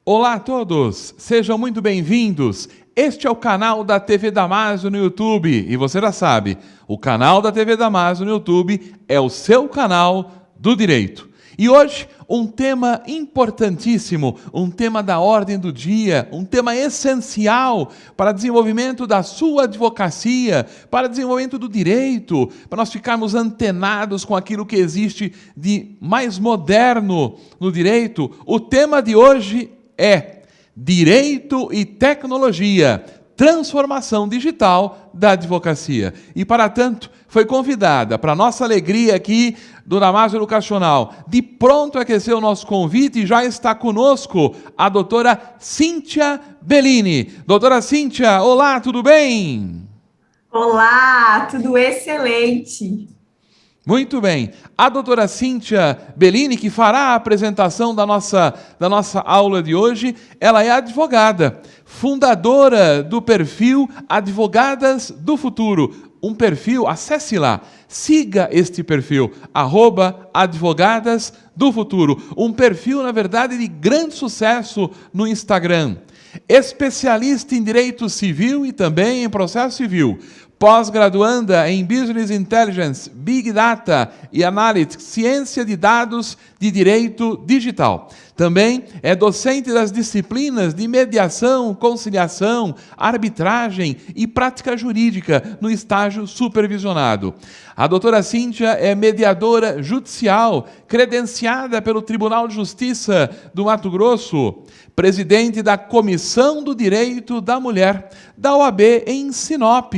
Olá a todos, sejam muito bem-vindos. Este é o canal da TV Damásio no YouTube e você já sabe, o canal da TV Damásio no YouTube é o seu canal do direito. E hoje, um tema importantíssimo, um tema da ordem do dia, um tema essencial para o desenvolvimento da sua advocacia, para o desenvolvimento do direito, para nós ficarmos antenados com aquilo que existe de mais moderno no direito. O tema de hoje é Direito e Tecnologia, transformação digital da advocacia. E, para tanto, foi convidada, para nossa alegria aqui do Damásio Educacional, de pronto aquecer o nosso convite e já está conosco a doutora Cíntia Bellini. Doutora Cíntia, olá, tudo bem? Olá, tudo excelente. Muito bem. A doutora Cíntia Bellini, que fará a apresentação da nossa aula de hoje, ela é advogada, fundadora do perfil Advogadas do Futuro. Um perfil, acesse lá, siga este perfil, @Advogadas do Futuro. Um perfil, na verdade, de grande sucesso no Instagram. Especialista em direito civil e também em processo civil. Pós-graduanda em Business Intelligence, Big Data e Analytics, Ciência de Dados de Direito Digital. Também é docente das disciplinas de mediação, conciliação, arbitragem e prática jurídica no estágio supervisionado. A doutora Cíntia é mediadora judicial, credenciada pelo Tribunal de Justiça do Mato Grosso, presidente da Comissão do Direito da Mulher da OAB em Sinop,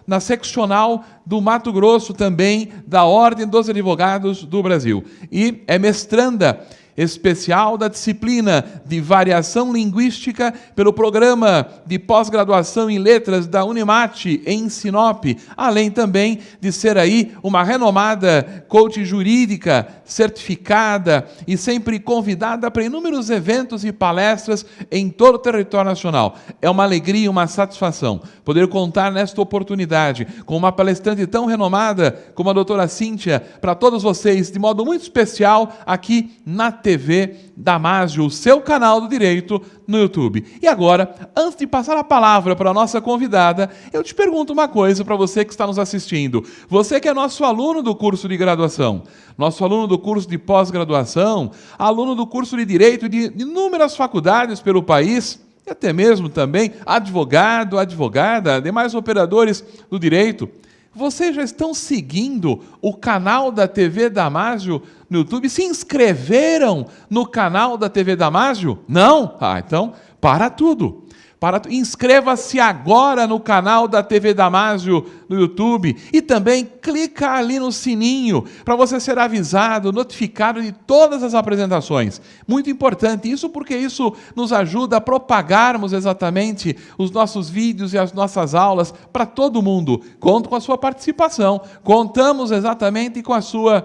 na seccional do Mato Grosso, também da Ordem dos Advogados do Brasil. E é mestranda especial da disciplina de variação linguística pelo programa de pós-graduação em letras da Unemate em Sinop, além também de ser aí uma renomada coach jurídica, certificada e sempre convidada para inúmeros eventos e palestras em todo o território nacional. É uma alegria e uma satisfação poder contar nesta oportunidade com uma palestrante tão renomada como a doutora Cíntia, para todos vocês, de modo muito especial, aqui na TV Damásio, o seu canal do direito no YouTube. E agora, antes de passar a palavra para a nossa convidada, eu te pergunto uma coisa para você que está nos assistindo. Você que é nosso aluno do curso de graduação, nosso aluno do curso de pós-graduação, aluno do curso de direito de inúmeras faculdades pelo país, e até mesmo também advogado, advogada, demais operadores do direito. Vocês já estão seguindo o canal da TV Damásio no YouTube? Se inscreveram no canal da TV Damásio? Não? Então, para tudo. Inscreva-se agora no canal da TV Damásio no YouTube e também clica ali no sininho para você ser avisado, notificado de todas as apresentações. Muito importante isso, porque isso nos ajuda a propagarmos exatamente os nossos vídeos e as nossas aulas para todo mundo. Conto com a sua participação, contamos exatamente com a sua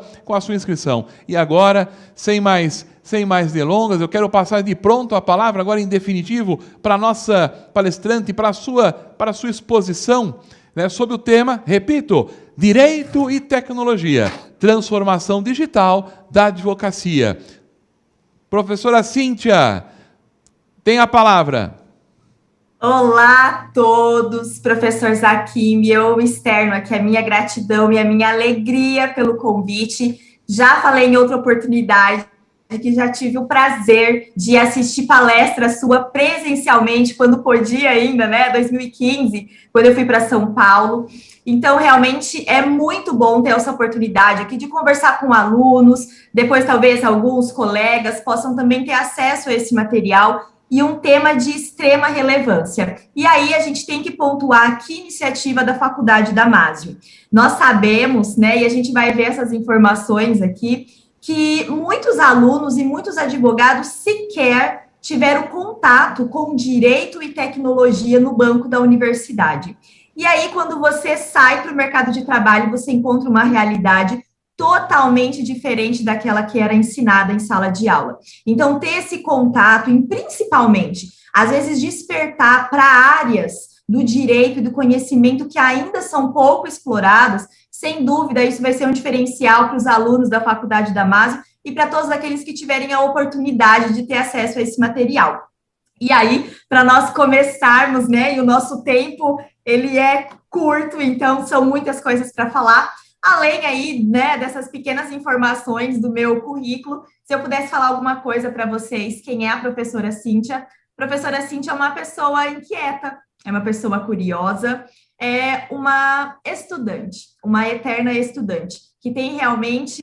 inscrição. E agora, sem mais delongas, eu quero passar de pronto a palavra, agora em definitivo, para a nossa palestrante, para a sua exposição, né, sobre o tema, repito, Direito e Tecnologia, transformação digital da advocacia. Professora Cíntia, tem a palavra. Olá a todos, professor Zaquim, eu externo aqui a minha gratidão e a minha alegria pelo convite. Já falei em outra oportunidade, que já tive o prazer de assistir palestra sua presencialmente, quando podia ainda, né, 2015, quando eu fui para São Paulo. Então, realmente, é muito bom ter essa oportunidade aqui de conversar com alunos, depois talvez alguns colegas possam também ter acesso a esse material e um tema de extrema relevância. E aí a gente tem que pontuar que iniciativa da Faculdade Damásio. Nós sabemos, né, e a gente vai ver essas informações aqui, que muitos alunos e muitos advogados sequer tiveram contato com direito e tecnologia no banco da universidade. E aí, quando você sai para o mercado de trabalho, você encontra uma realidade totalmente diferente daquela que era ensinada em sala de aula. Então, ter esse contato e, principalmente, às vezes, despertar para áreas do direito e do conhecimento que ainda são pouco exploradas. Sem dúvida, isso vai ser um diferencial para os alunos da Faculdade Damásio e para todos aqueles que tiverem a oportunidade de ter acesso a esse material. E aí, para nós começarmos, né, e o nosso tempo, ele é curto, então são muitas coisas para falar, além aí, né, dessas pequenas informações do meu currículo, se eu pudesse falar alguma coisa para vocês, quem é a professora Cíntia? A professora Cíntia é uma pessoa inquieta, é uma pessoa curiosa, é uma estudante, uma eterna estudante, que tem realmente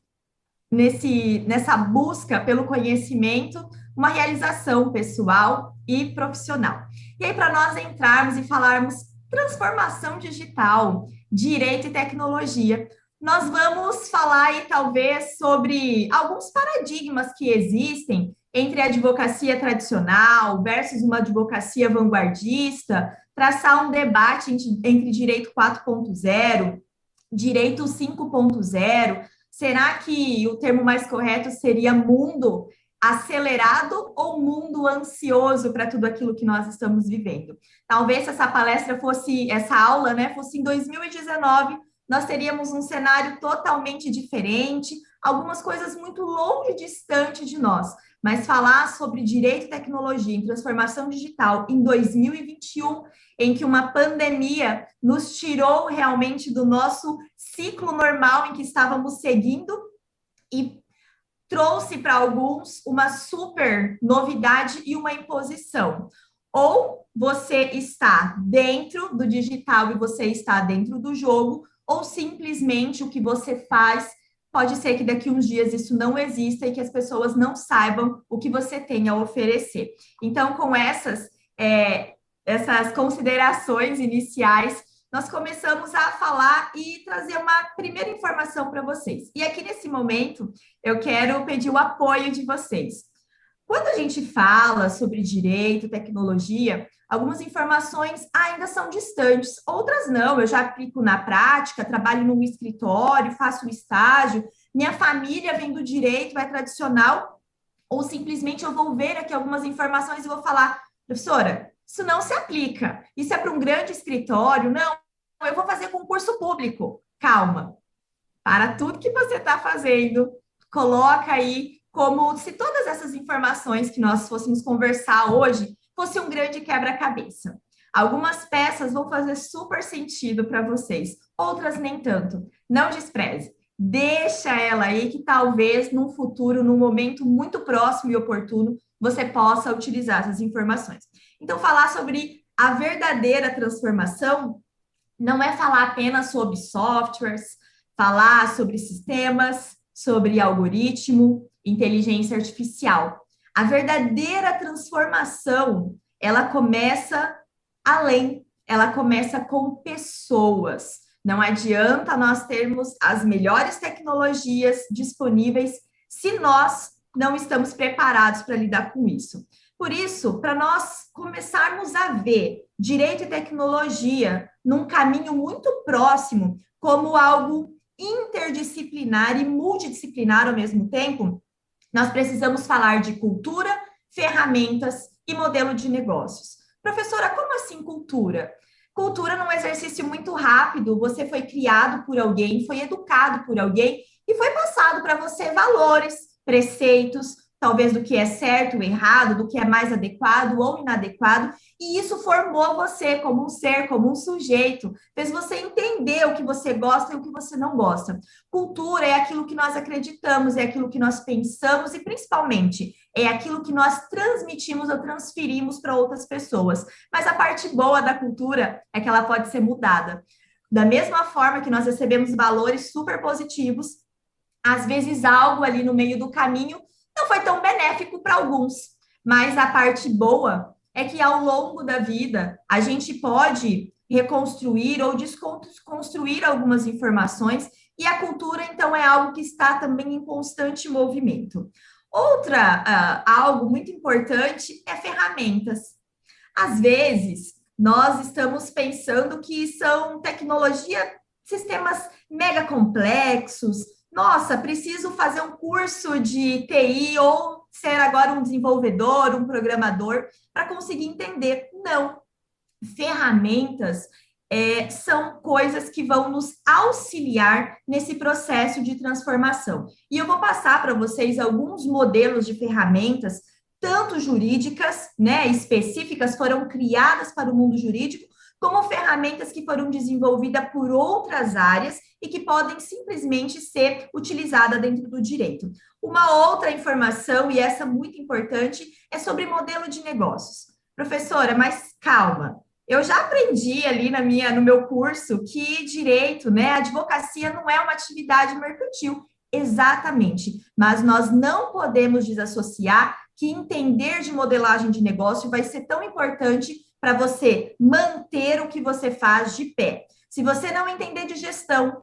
nessa busca pelo conhecimento, uma realização pessoal e profissional. E aí, para nós entrarmos e falarmos transformação digital, direito e tecnologia, nós vamos falar aí, talvez, sobre alguns paradigmas que existem entre a advocacia tradicional versus uma advocacia vanguardista, traçar um debate entre direito 4.0, direito 5.0. Será que o termo mais correto seria mundo acelerado ou mundo ansioso para tudo aquilo que nós estamos vivendo? Talvez se essa palestra fosse, essa aula, né, fosse em 2019, nós teríamos um cenário totalmente diferente, algumas coisas muito longe e distante de nós. Mas falar sobre direito e tecnologia em transformação digital em 2021, em que uma pandemia nos tirou realmente do nosso ciclo normal em que estávamos seguindo e trouxe para alguns uma super novidade e uma imposição. Ou você está dentro do digital e você está dentro do jogo, ou simplesmente o que você faz pode ser que daqui a uns dias isso não exista e que as pessoas não saibam o que você tem a oferecer. Então, com essas considerações iniciais, nós começamos a falar e trazer uma primeira informação para vocês. E aqui nesse momento, eu quero pedir o apoio de vocês. Quando a gente fala sobre direito, tecnologia, algumas informações ainda são distantes, outras não. Eu já aplico na prática, trabalho num escritório, faço estágio, minha família vem do direito, é tradicional, ou simplesmente eu vou ver aqui algumas informações e vou falar, professora, isso não se aplica, isso é para um grande escritório, não, eu vou fazer concurso público. Calma, para tudo que você está fazendo, coloca aí como se todas essas informações que nós fôssemos conversar hoje fosse um grande quebra-cabeça. Algumas peças vão fazer super sentido para vocês, outras nem tanto. Não despreze. Deixa ela aí que talvez num futuro, num momento muito próximo e oportuno, você possa utilizar essas informações. Então, falar sobre a verdadeira transformação não é falar apenas sobre softwares, falar sobre sistemas, sobre algoritmo, inteligência artificial. A verdadeira transformação, ela começa além, ela começa com pessoas. Não adianta nós termos as melhores tecnologias disponíveis se nós não estamos preparados para lidar com isso. Por isso, para nós começarmos a ver direito e tecnologia num caminho muito próximo, como algo interdisciplinar e multidisciplinar ao mesmo tempo, nós precisamos falar de cultura, ferramentas e modelo de negócios. Professora, como assim cultura? Cultura num exercício muito rápido, você foi criado por alguém, foi educado por alguém e foi passado para você valores, preceitos, talvez do que é certo ou errado, do que é mais adequado ou inadequado, e isso formou você como um ser, como um sujeito, fez você entender o que você gosta e o que você não gosta. Cultura é aquilo que nós acreditamos, é aquilo que nós pensamos e, principalmente, é aquilo que nós transmitimos ou transferimos para outras pessoas. Mas a parte boa da cultura é que ela pode ser mudada. Da mesma forma que nós recebemos valores super positivos, às vezes algo ali no meio do caminho não foi tão benéfico para alguns, mas a parte boa é que ao longo da vida a gente pode reconstruir ou desconstruir algumas informações e a cultura, então, é algo que está também em constante movimento. Algo muito importante é ferramentas. Às vezes, nós estamos pensando que são tecnologia, sistemas mega complexos. Nossa, preciso fazer um curso de TI ou ser agora um desenvolvedor, um programador, para conseguir entender. Não. Ferramentas são coisas que vão nos auxiliar nesse processo de transformação. E eu vou passar para vocês alguns modelos de ferramentas, tanto jurídicas, né, específicas, foram criadas para o mundo jurídico, como ferramentas que foram desenvolvidas por outras áreas e que podem simplesmente ser utilizadas dentro do direito. Uma outra informação, e essa muito importante, é sobre modelo de negócios. Professora, mas calma, eu já aprendi ali no meu curso que direito, né, advocacia não é uma atividade mercantil. Exatamente, mas nós não podemos desassociar que entender de modelagem de negócio vai ser tão importante para você manter o que você faz de pé. Se você não entender de gestão,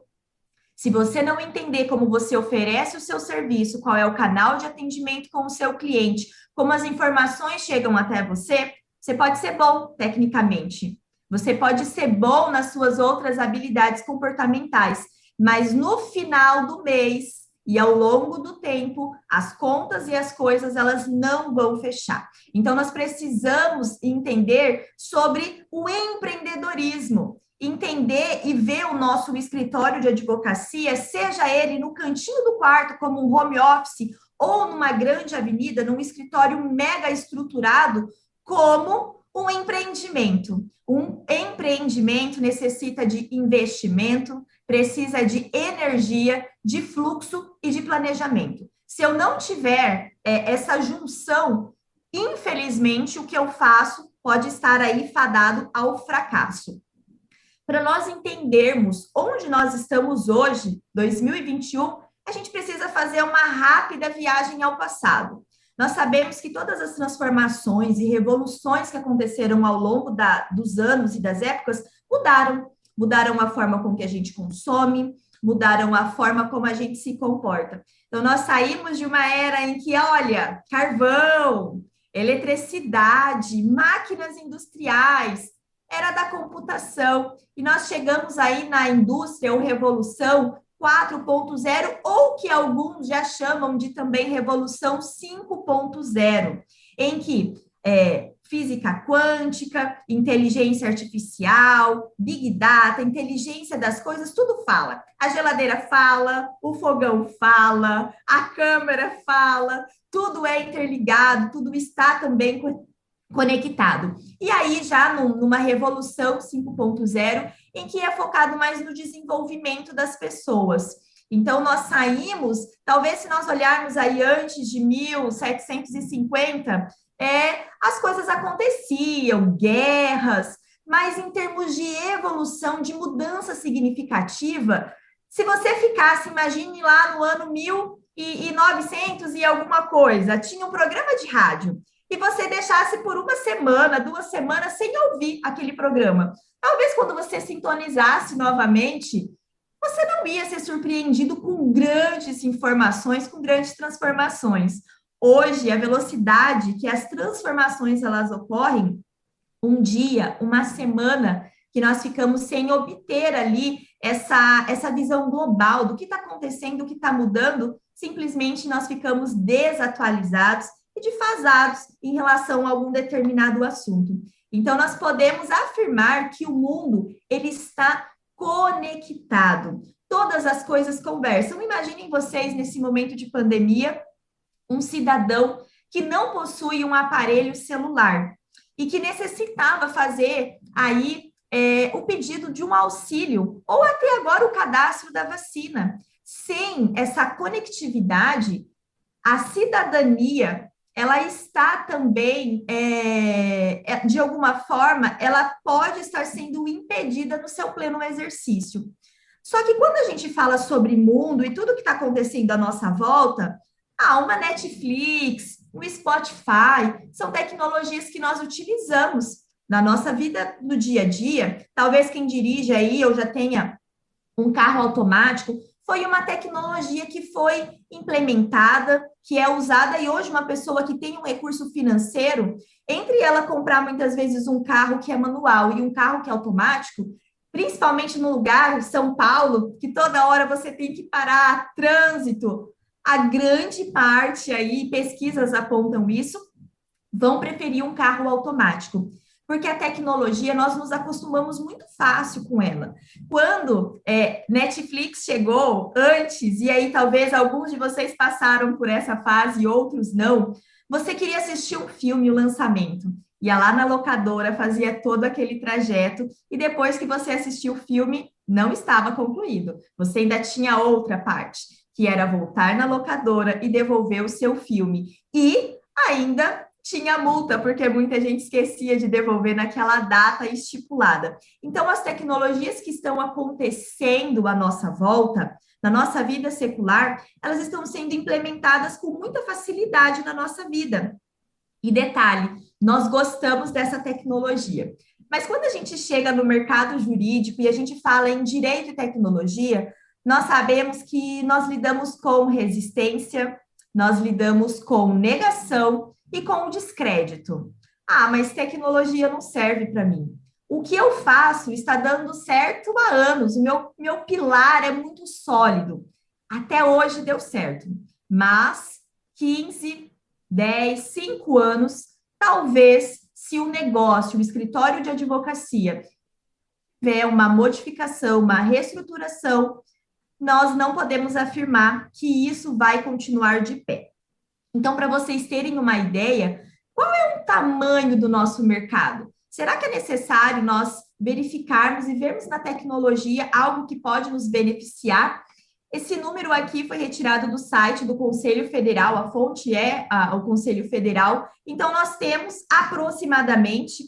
se você não entender como você oferece o seu serviço, qual é o canal de atendimento com o seu cliente, como as informações chegam até você, você pode ser bom tecnicamente, você pode ser bom nas suas outras habilidades comportamentais, mas no final do mês e ao longo do tempo, as contas e as coisas, elas não vão fechar. Então, nós precisamos entender sobre o empreendedorismo, entender e ver o nosso escritório de advocacia, seja ele no cantinho do quarto, como um home office, ou numa grande avenida, num escritório mega estruturado, como um empreendimento. Um empreendimento necessita de investimento, precisa de energia, de fluxo e de planejamento. Se eu não tiver essa junção, infelizmente, o que eu faço pode estar aí fadado ao fracasso. Para nós entendermos onde nós estamos hoje, 2021, a gente precisa fazer uma rápida viagem ao passado. Nós sabemos que todas as transformações e revoluções que aconteceram ao longo dos anos e das épocas mudaram a forma com que a gente consome, mudaram a forma como a gente se comporta. Então, nós saímos de uma era em que, olha, carvão, eletricidade, máquinas industriais, era da computação, e nós chegamos aí na indústria ou revolução 4.0, ou que alguns já chamam de também revolução 5.0, em que física quântica, inteligência artificial, big data, inteligência das coisas, tudo fala. A geladeira fala, o fogão fala, a câmera fala, tudo é interligado, tudo está também conectado. E aí, já numa revolução 5.0, em que é focado mais no desenvolvimento das pessoas. Então, nós saímos, talvez se nós olharmos aí antes de 1750, as coisas aconteciam, guerras, mas em termos de evolução, de mudança significativa, se você ficasse, imagine lá no ano 1900 e alguma coisa, tinha um programa de rádio, e você deixasse por uma semana, 2 semanas, sem ouvir aquele programa. Talvez quando você sintonizasse novamente, você não ia ser surpreendido com grandes informações, com grandes transformações. Hoje, a velocidade que as transformações elas ocorrem, um dia, uma semana, que nós ficamos sem obter ali essa visão global do que está acontecendo, do que está mudando, simplesmente nós ficamos desatualizados e defasados em relação a algum determinado assunto. Então, nós podemos afirmar que o mundo ele está conectado. Todas as coisas conversam. Imaginem vocês, nesse momento de pandemia, um cidadão que não possui um aparelho celular e que necessitava fazer aí o pedido de um auxílio ou até agora o cadastro da vacina. Sem essa conectividade, a cidadania ela está também, de alguma forma, ela pode estar sendo impedida no seu pleno exercício. Só que quando a gente fala sobre mundo e tudo que está acontecendo à nossa volta, uma Netflix, um Spotify, são tecnologias que nós utilizamos na nossa vida no dia a dia. Talvez quem dirige aí ou já tenha um carro automático, foi uma tecnologia que foi implementada, que é usada, e hoje uma pessoa que tem um recurso financeiro, entre ela comprar muitas vezes um carro que é manual e um carro que é automático, principalmente no lugar, São Paulo, que toda hora você tem que parar, trânsito, a grande parte aí, pesquisas apontam isso, vão preferir um carro automático. Porque a tecnologia, nós nos acostumamos muito fácil com ela. Quando Netflix chegou antes, e aí talvez alguns de vocês passaram por essa fase e outros não, você queria assistir um filme, o lançamento. Ia lá na locadora, fazia todo aquele trajeto, e depois que você assistiu o filme, não estava concluído. Você ainda tinha outra parte, que era voltar na locadora e devolver o seu filme. E ainda tinha multa, porque muita gente esquecia de devolver naquela data estipulada. Então, as tecnologias que estão acontecendo à nossa volta, na nossa vida secular, elas estão sendo implementadas com muita facilidade na nossa vida. E detalhe, nós gostamos dessa tecnologia. Mas quando a gente chega no mercado jurídico e a gente fala em direito e tecnologia, nós sabemos que nós lidamos com resistência, nós lidamos com negação e com o descrédito. Ah, mas tecnologia não serve para mim. O que eu faço está dando certo há anos, o meu pilar é muito sólido. Até hoje deu certo, mas 15, 10, 5 anos, talvez, se o negócio, o escritório de advocacia tiver uma modificação, uma reestruturação, nós não podemos afirmar que isso vai continuar de pé. Então, para vocês terem uma ideia, qual é o tamanho do nosso mercado? Será que é necessário nós verificarmos e vermos na tecnologia algo que pode nos beneficiar? Esse número aqui foi retirado do site do Conselho Federal, a fonte é o Conselho Federal. Então, nós temos aproximadamente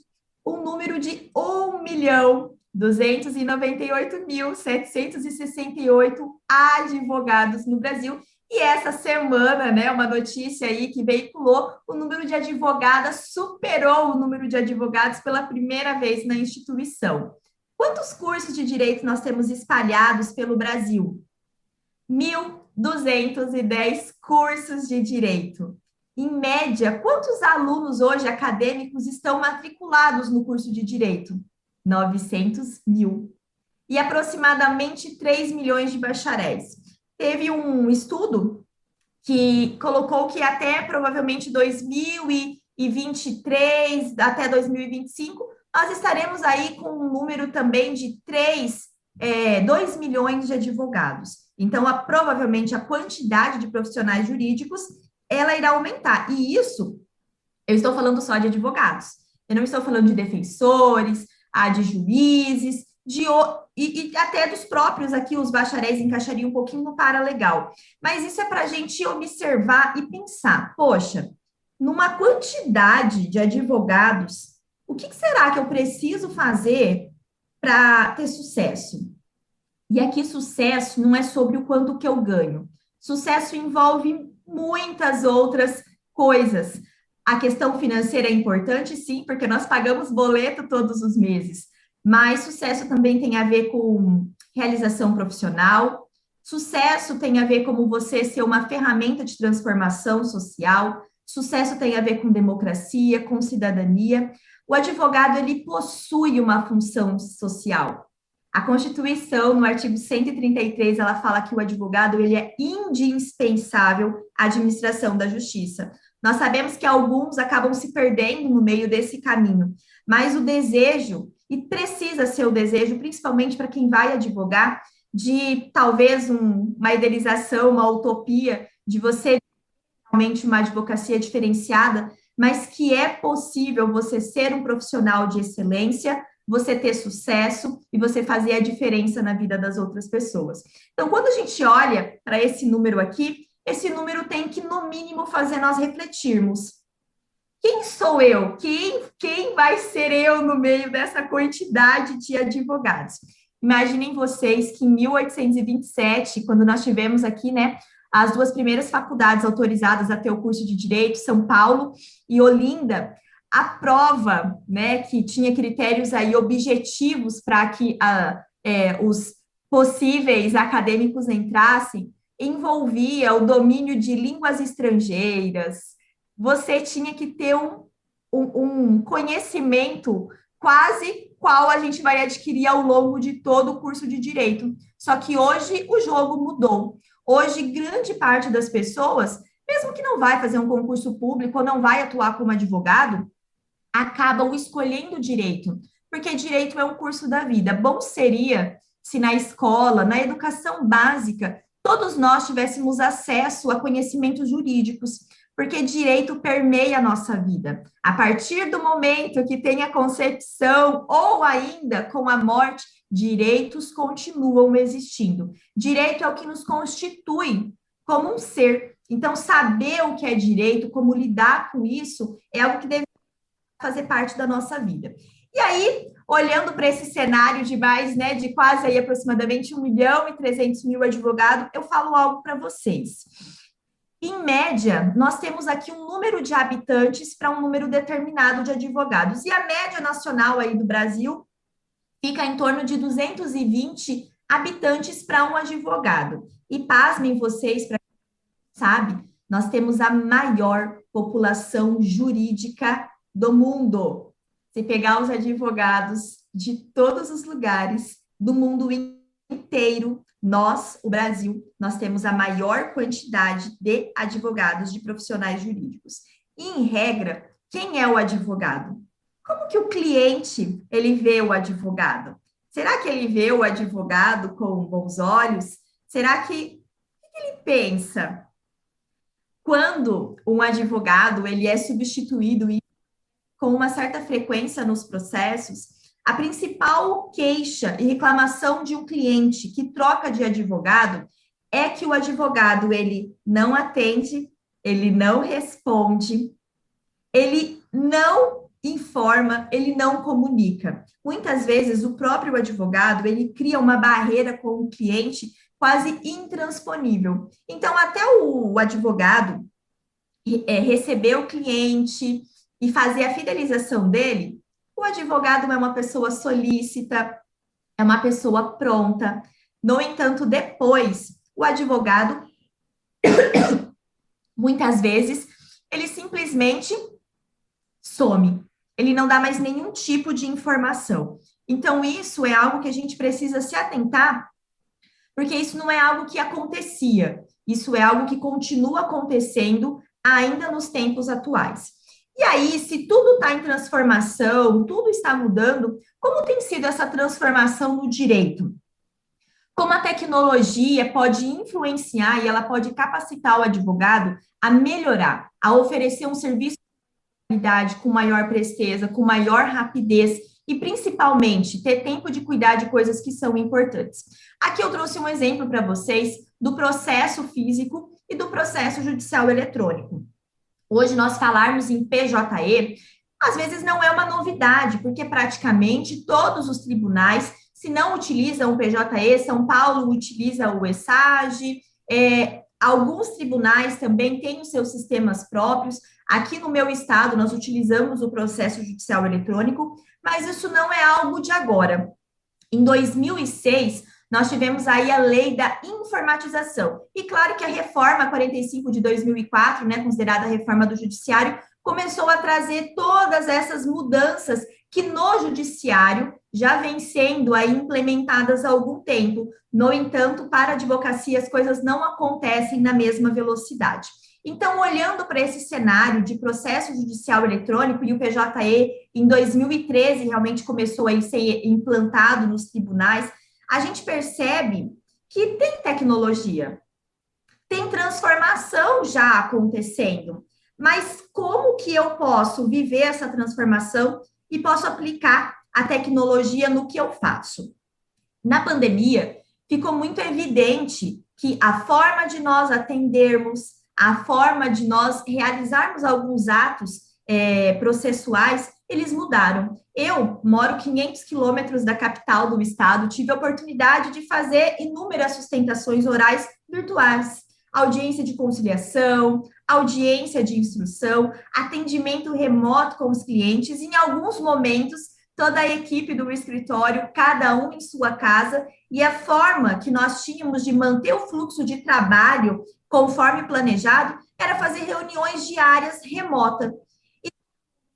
um número de 1.298.768 advogados no Brasil. E essa semana, né, uma notícia aí que veiculou, o número de advogadas superou o número de advogados pela primeira vez na instituição. Quantos cursos de direito nós temos espalhados pelo Brasil? 1.210 cursos de direito. Em média, quantos alunos hoje acadêmicos estão matriculados no curso de direito? 900 mil. E aproximadamente 3 milhões de bacharéis. Teve um estudo que colocou que até provavelmente 2023, até 2025, nós estaremos aí com um número também de 2 milhões de advogados. Então, provavelmente a quantidade de profissionais jurídicos, ela irá aumentar. E isso, eu estou falando só de advogados. Eu não estou falando de defensores, de juízes, e até dos próprios aqui, os bacharéis encaixariam um pouquinho no paralegal. Mas isso é para a gente observar e pensar, poxa, numa quantidade de advogados, o que será que eu preciso fazer para ter sucesso? E aqui sucesso não é sobre o quanto que eu ganho. Sucesso envolve muitas outras coisas. A questão financeira é importante, sim, porque nós pagamos boleto todos os meses. Mas sucesso também tem a ver com realização profissional. Sucesso tem a ver como você ser uma ferramenta de transformação social. Sucesso tem a ver com democracia, com cidadania. O advogado, ele possui uma função social. A Constituição, no artigo 133, ela fala que o advogado, ele é indispensável à administração da justiça. Nós sabemos que alguns acabam se perdendo no meio desse caminho, mas o desejo, e precisa ser o desejo, principalmente para quem vai advogar, de talvez uma idealização, uma utopia, de você realmente uma advocacia diferenciada, mas que é possível você ser um profissional de excelência, você ter sucesso e você fazer a diferença na vida das outras pessoas. Então, quando a gente olha para esse número aqui, esse número tem que, no mínimo, fazer nós refletirmos. Quem sou eu? Quem vai ser eu no meio dessa quantidade de advogados? Imaginem vocês que em 1827, quando nós tivemos aqui, né, as duas primeiras faculdades autorizadas a ter o curso de Direito, São Paulo e Olinda, a prova, né, que tinha critérios aí objetivos para que os possíveis acadêmicos entrassem, envolvia o domínio de línguas estrangeiras. Você tinha que ter um conhecimento quase qual a gente vai adquirir ao longo de todo o curso de Direito. Só que hoje o jogo mudou. Hoje, grande parte das pessoas, mesmo que não vai fazer um concurso público ou não vai atuar como advogado, acabam escolhendo direito, porque direito é um curso da vida. Bom seria se na escola, na educação básica, todos nós tivéssemos acesso a conhecimentos jurídicos, porque direito permeia a nossa vida. A partir do momento que tem a concepção ou ainda com a morte, direitos continuam existindo. Direito é o que nos constitui como um ser. Então, saber o que é direito, como lidar com isso, é algo que deve fazer parte da nossa vida. E aí, olhando para esse cenário de mais, né, de quase aí aproximadamente 1.300.000 advogados, eu falo algo para vocês. Em média, nós temos aqui um número de habitantes para um número determinado de advogados. E a média nacional aí do Brasil fica em torno de 220 habitantes para um advogado. E pasmem vocês, para quem sabe, nós temos a maior população jurídica do mundo. Se pegar os advogados de todos os lugares do mundo inteiro, nós, o Brasil, nós temos a maior quantidade de advogados, de profissionais jurídicos. E, em regra, quem é o advogado? Como que o cliente, ele vê o advogado? Será que ele vê o advogado com bons olhos? Será que o que ele pensa? Quando um advogado, ele é substituído com uma certa frequência nos processos, a principal queixa e reclamação de um cliente que troca de advogado é que o advogado, ele não atende, ele não responde, ele não informa, ele não comunica. Muitas vezes, o próprio advogado, ele cria uma barreira com o cliente quase intransponível. Então, até o advogado receber o cliente e fazer a fidelização dele, o advogado é uma pessoa solícita, é uma pessoa pronta. No entanto, depois, o advogado, muitas vezes, ele simplesmente some. Ele não dá mais nenhum tipo de informação. Então, isso é algo que a gente precisa se atentar, porque isso não é algo que acontecia. Isso é algo que continua acontecendo ainda nos tempos atuais. E aí, se tudo está em transformação, tudo está mudando, como tem sido essa transformação no direito? Como a tecnologia pode influenciar e ela pode capacitar o advogado a melhorar, a oferecer um serviço de qualidade com maior presteza, com maior rapidez e, principalmente, ter tempo de cuidar de coisas que são importantes. Aqui eu trouxe um exemplo para vocês do processo físico e do processo judicial eletrônico. Hoje, nós falarmos em PJE, às vezes não é uma novidade, porque praticamente todos os tribunais, se não utilizam o PJE, São Paulo utiliza o ESAGE, alguns tribunais também têm os seus sistemas próprios. Aqui no meu estado, nós utilizamos o processo judicial eletrônico, mas isso não é algo de agora. Em 2006, nós tivemos aí a lei da informatização. E claro que a reforma 45 de 2004, né, considerada a reforma do judiciário, começou a trazer todas essas mudanças que no judiciário já vêm sendo aí implementadas há algum tempo. No entanto, para a advocacia, as coisas não acontecem na mesma velocidade. Então, olhando para esse cenário de processo judicial eletrônico, e o PJE em 2013 realmente começou a ser implantado nos tribunais, a gente percebe que tem tecnologia, tem transformação já acontecendo, mas como que eu posso viver essa transformação e posso aplicar a tecnologia no que eu faço? Na pandemia, ficou muito evidente que a forma de nós atendermos, a forma de nós realizarmos alguns atos processuais, eles mudaram. Eu moro 500 quilômetros da capital do estado, tive a oportunidade de fazer inúmeras sustentações orais virtuais, audiência de conciliação, audiência de instrução, atendimento remoto com os clientes, em alguns momentos, toda a equipe do escritório, cada um em sua casa, e a forma que nós tínhamos de manter o fluxo de trabalho conforme planejado era fazer reuniões diárias remota.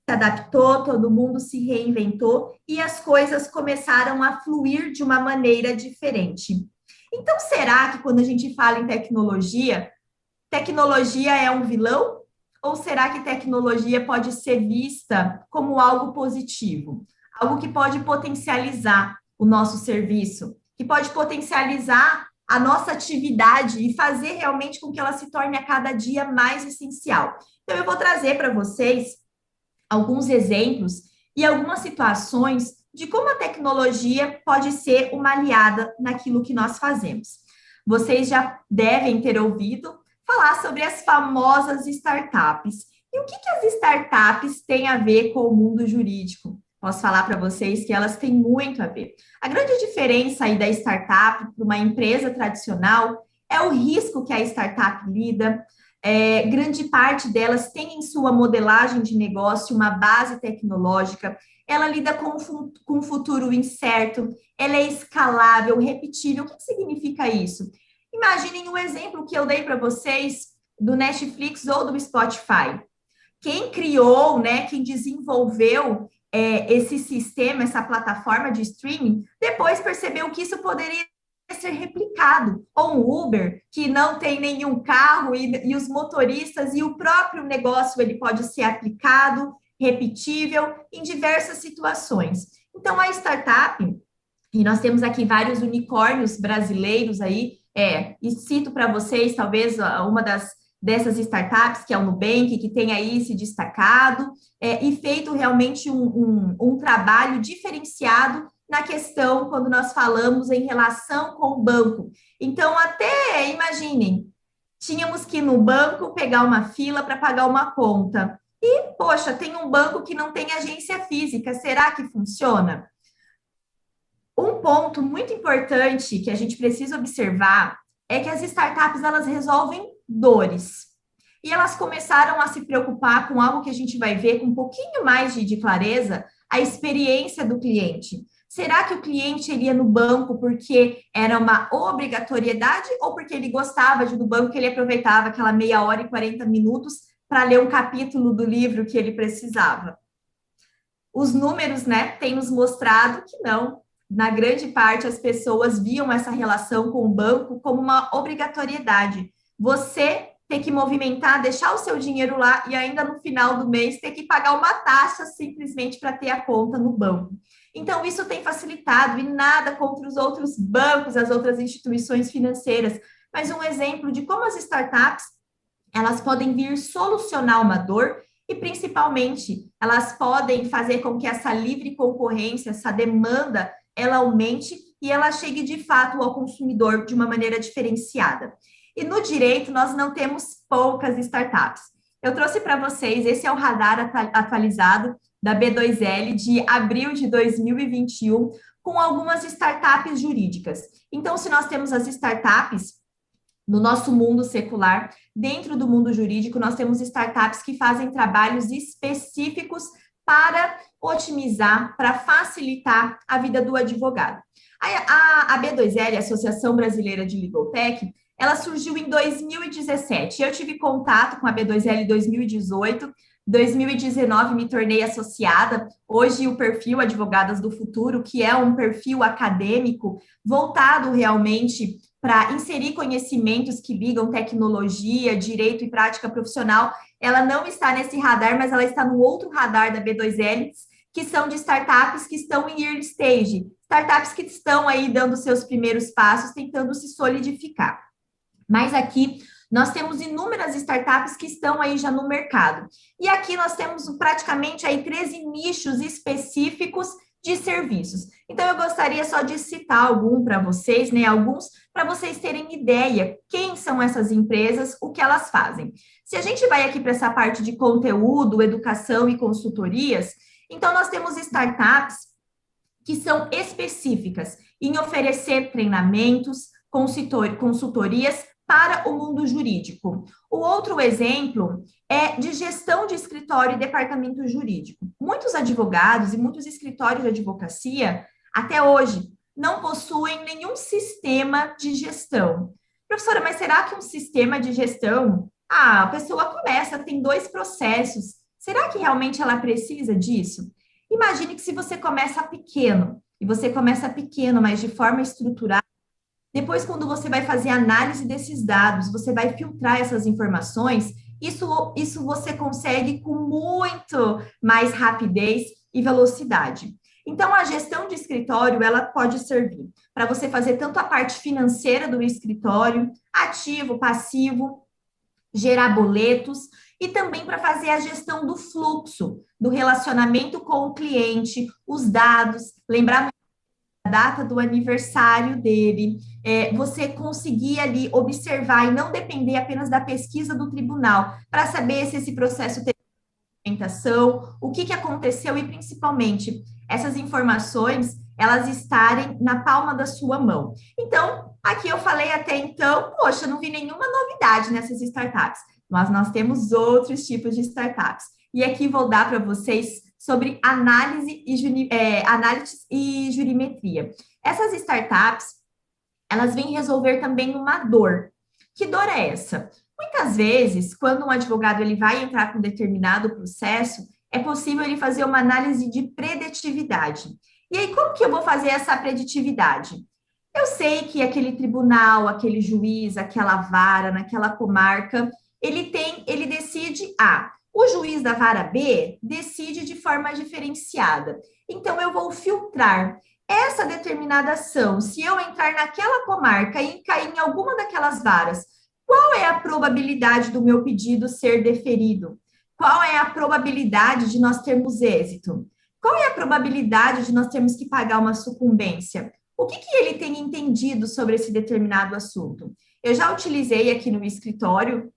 Se adaptou, todo mundo se reinventou e as coisas começaram a fluir de uma maneira diferente. Então, será que quando a gente fala em tecnologia, tecnologia é um vilão ou será que tecnologia pode ser vista como algo positivo? Algo que pode potencializar o nosso serviço, que pode potencializar a nossa atividade e fazer realmente com que ela se torne a cada dia mais essencial. Então, eu vou trazer para vocês alguns exemplos e algumas situações de como a tecnologia pode ser uma aliada naquilo que nós fazemos. Vocês já devem ter ouvido falar sobre as famosas startups. E o que as startups têm a ver com o mundo jurídico? Posso falar para vocês que elas têm muito a ver. A grande diferença aí da startup para uma empresa tradicional é o risco que a startup lida. Grande parte delas tem em sua modelagem de negócio uma base tecnológica, ela lida com um futuro incerto, ela é escalável, repetível. O que significa isso? Imaginem um exemplo que eu dei para vocês do Netflix ou do Spotify. Quem criou, né, quem desenvolveu esse sistema, essa plataforma de streaming, depois percebeu que isso poderia ser replicado, ou um Uber, que não tem nenhum carro e os motoristas e o próprio negócio ele pode ser aplicado, repetível, em diversas situações. Então, a startup, e nós temos aqui vários unicórnios brasileiros aí, e cito para vocês, talvez, uma dessas startups, que é o Nubank, que tem aí se destacado, e feito realmente um trabalho diferenciado na questão quando nós falamos em relação com o banco. Então, até imaginem, tínhamos que ir no banco pegar uma fila para pagar uma conta. E, poxa, tem um banco que não tem agência física, será que funciona? Um ponto muito importante que a gente precisa observar é que as startups, elas resolvem dores. E elas começaram a se preocupar com algo que a gente vai ver com um pouquinho mais de clareza, a experiência do cliente. Será que o cliente iria no banco porque era uma obrigatoriedade ou porque ele gostava de ir no banco, que ele aproveitava aquela meia hora e 40 minutos para ler um capítulo do livro que ele precisava? Os números, né, têm nos mostrado que não. Na grande parte, as pessoas viam essa relação com o banco como uma obrigatoriedade. Você ter que movimentar, deixar o seu dinheiro lá e ainda no final do mês ter que pagar uma taxa simplesmente para ter a conta no banco. Então, isso tem facilitado, e nada contra os outros bancos, as outras instituições financeiras, mas um exemplo de como as startups, elas podem vir solucionar uma dor e, principalmente, elas podem fazer com que essa livre concorrência, essa demanda, ela aumente e ela chegue, de fato, ao consumidor de uma maneira diferenciada. E no direito, nós não temos poucas startups. Eu trouxe para vocês, esse é o radar atualizado da B2L de abril de 2021, com algumas startups jurídicas. Então, se nós temos as startups no nosso mundo secular, dentro do mundo jurídico, nós temos startups que fazem trabalhos específicos para otimizar, para facilitar a vida do advogado. A B2L, a Associação Brasileira de Legal Tech, ela surgiu em 2017. Eu tive contato com a B2L em 2018, 2019 me tornei associada. Hoje o perfil Advogadas do Futuro, que é um perfil acadêmico voltado realmente para inserir conhecimentos que ligam tecnologia, direito e prática profissional, ela não está nesse radar, mas ela está no outro radar da B2L, que são de startups que estão em early stage, startups que estão aí dando seus primeiros passos, tentando se solidificar. Mas aqui nós temos inúmeras startups que estão aí já no mercado. E aqui nós temos praticamente aí 13 nichos específicos de serviços. Então, eu gostaria só de citar alguns para vocês terem ideia quem são essas empresas, o que elas fazem. Se a gente vai aqui para essa parte de conteúdo, educação e consultorias, então nós temos startups que são específicas em oferecer treinamentos, consultorias para o mundo jurídico. O outro exemplo é de gestão de escritório e departamento jurídico. Muitos advogados e muitos escritórios de advocacia, até hoje, não possuem nenhum sistema de gestão. Professora, mas será que um sistema de gestão... a pessoa começa, tem 2 processos. Será que realmente ela precisa disso? Imagine que se você começa pequeno, mas de forma estruturada, depois, quando você vai fazer análise desses dados, você vai filtrar essas informações Isso você consegue com muito mais rapidez e velocidade. Então, a gestão de escritório, ela pode servir para você fazer tanto a parte financeira do escritório, ativo, passivo, gerar boletos, e também para fazer a gestão do fluxo, do relacionamento com o cliente, os dados, lembrar a data do aniversário dele, você conseguir ali observar e não depender apenas da pesquisa do tribunal, para saber se esse processo teve documentação, o que aconteceu e, principalmente, essas informações, elas estarem na palma da sua mão. Então, aqui eu falei até então, poxa, não vi nenhuma novidade nessas startups, mas nós temos outros tipos de startups. E aqui vou dar para vocês sobre análise e jurimetria. Essas startups, elas vêm resolver também uma dor. Que dor é essa? Muitas vezes, quando um advogado ele vai entrar com um determinado processo, é possível ele fazer uma análise de preditividade. E aí, como que eu vou fazer essa preditividade? Eu sei que aquele tribunal, aquele juiz, aquela vara, naquela comarca, ele decide A. O juiz da vara B decide de forma diferenciada. Então, eu vou filtrar essa determinada ação. Se eu entrar naquela comarca e cair em alguma daquelas varas, qual é a probabilidade do meu pedido ser deferido? Qual é a probabilidade de nós termos êxito? Qual é a probabilidade de nós termos que pagar uma sucumbência? O que ele tem entendido sobre esse determinado assunto? Eu já utilizei aqui no escritório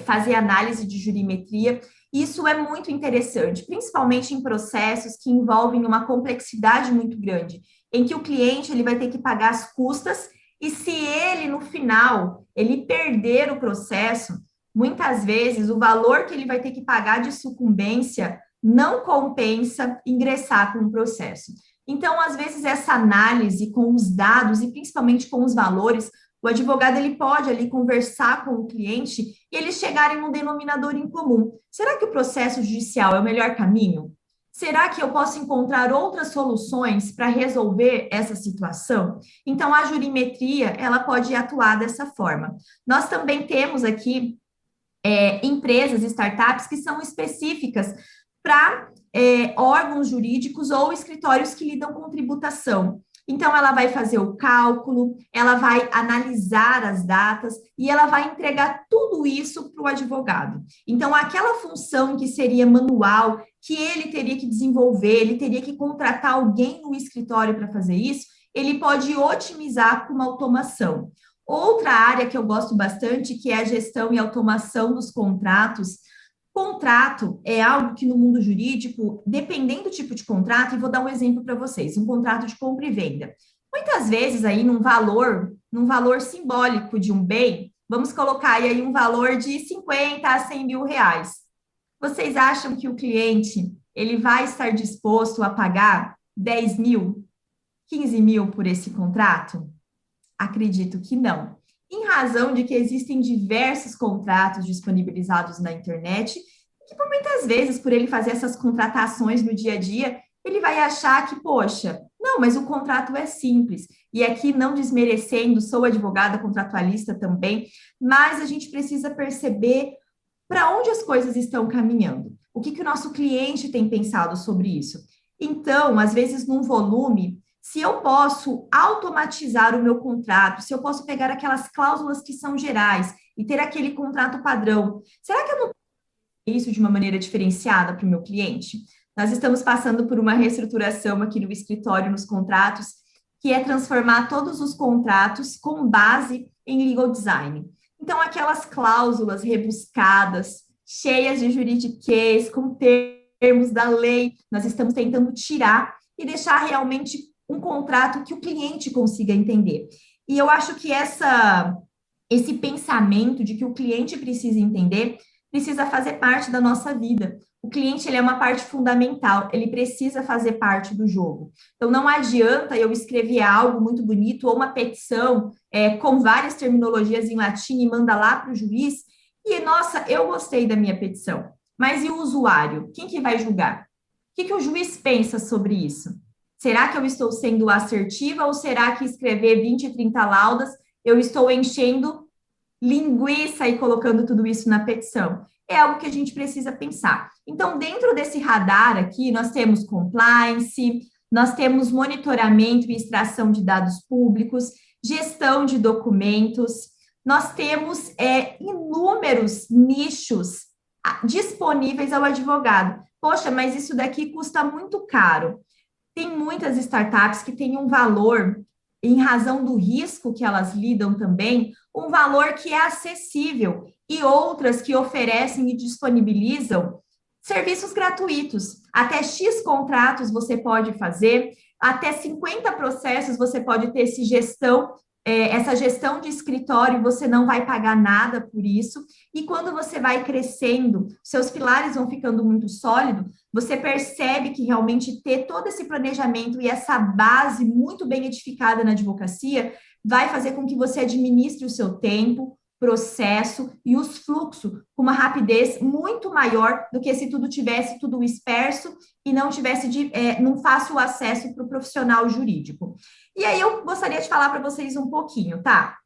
fazer análise de jurimetria. Isso é muito interessante, principalmente em processos que envolvem uma complexidade muito grande, em que o cliente ele vai ter que pagar as custas e se ele, no final, ele perder o processo, muitas vezes o valor que ele vai ter que pagar de sucumbência não compensa ingressar com o processo. Então, às vezes, essa análise com os dados e principalmente com os valores, o advogado ele pode ali conversar com o cliente e eles chegarem num denominador em comum. Será que o processo judicial é o melhor caminho? Será que eu posso encontrar outras soluções para resolver essa situação? Então, a jurimetria, ela pode atuar dessa forma. Nós também temos aqui empresas, startups que são específicas para órgãos jurídicos ou escritórios que lidam com tributação. Então, ela vai fazer o cálculo, ela vai analisar as datas e ela vai entregar tudo isso para o advogado. Então, aquela função que seria manual, que ele teria que desenvolver, ele teria que contratar alguém no escritório para fazer isso, ele pode otimizar com uma automação. Outra área que eu gosto bastante, que é a gestão e automação dos contratos. Contrato é algo que no mundo jurídico, dependendo do tipo de contrato, e vou dar um exemplo para vocês, um contrato de compra e venda. Muitas vezes aí num valor simbólico de um bem, vamos colocar aí um valor de 50 a 100 mil reais. Vocês acham que o cliente, ele vai estar disposto a pagar 10 mil, 15 mil por esse contrato? Acredito que não. Em razão de que existem diversos contratos disponibilizados na internet, que por muitas vezes, por ele fazer essas contratações no dia a dia, ele vai achar que, poxa, não, mas o contrato é simples. E aqui, não desmerecendo, sou advogada contratualista também, mas a gente precisa perceber para onde as coisas estão caminhando. O que o nosso cliente tem pensado sobre isso? Então, às vezes, num volume, se eu posso automatizar o meu contrato, se eu posso pegar aquelas cláusulas que são gerais e ter aquele contrato padrão, será que eu não tenho isso de uma maneira diferenciada para o meu cliente? Nós estamos passando por uma reestruturação aqui no escritório, nos contratos, que é transformar todos os contratos com base em legal design. Então, aquelas cláusulas rebuscadas, cheias de juridiquês, com termos da lei, nós estamos tentando tirar e deixar realmente um contrato que o cliente consiga entender. E eu acho que esse pensamento de que o cliente precisa entender, precisa fazer parte da nossa vida. O cliente, ele é uma parte fundamental, ele precisa fazer parte do jogo. Então, não adianta eu escrever algo muito bonito ou uma petição com várias terminologias em latim e manda lá para o juiz e, nossa, eu gostei da minha petição. Mas e o usuário? Quem que vai julgar? O que o juiz pensa sobre isso? Será que eu estou sendo assertiva ou será que escrever 20, 30 laudas eu estou enchendo linguiça e colocando tudo isso na petição. É algo que a gente precisa pensar. Então, dentro desse radar aqui, nós temos compliance, nós temos monitoramento e extração de dados públicos, gestão de documentos, nós temos inúmeros nichos disponíveis ao advogado. Poxa, mas isso daqui custa muito caro. Tem muitas startups que têm um valor, em razão do risco que elas lidam também, um valor que é acessível, e outras que oferecem e disponibilizam serviços gratuitos. Até X contratos você pode fazer, até 50 processos você pode ter essa gestão de escritório, você não vai pagar nada por isso. E quando você vai crescendo, seus pilares vão ficando muito sólidos, você percebe que realmente ter todo esse planejamento e essa base muito bem edificada na advocacia vai fazer com que você administre o seu tempo, processo e os fluxos com uma rapidez muito maior do que se tudo tivesse tudo disperso e não tivesse num fácil acesso para o profissional jurídico. E aí eu gostaria de falar para vocês um pouquinho, tá?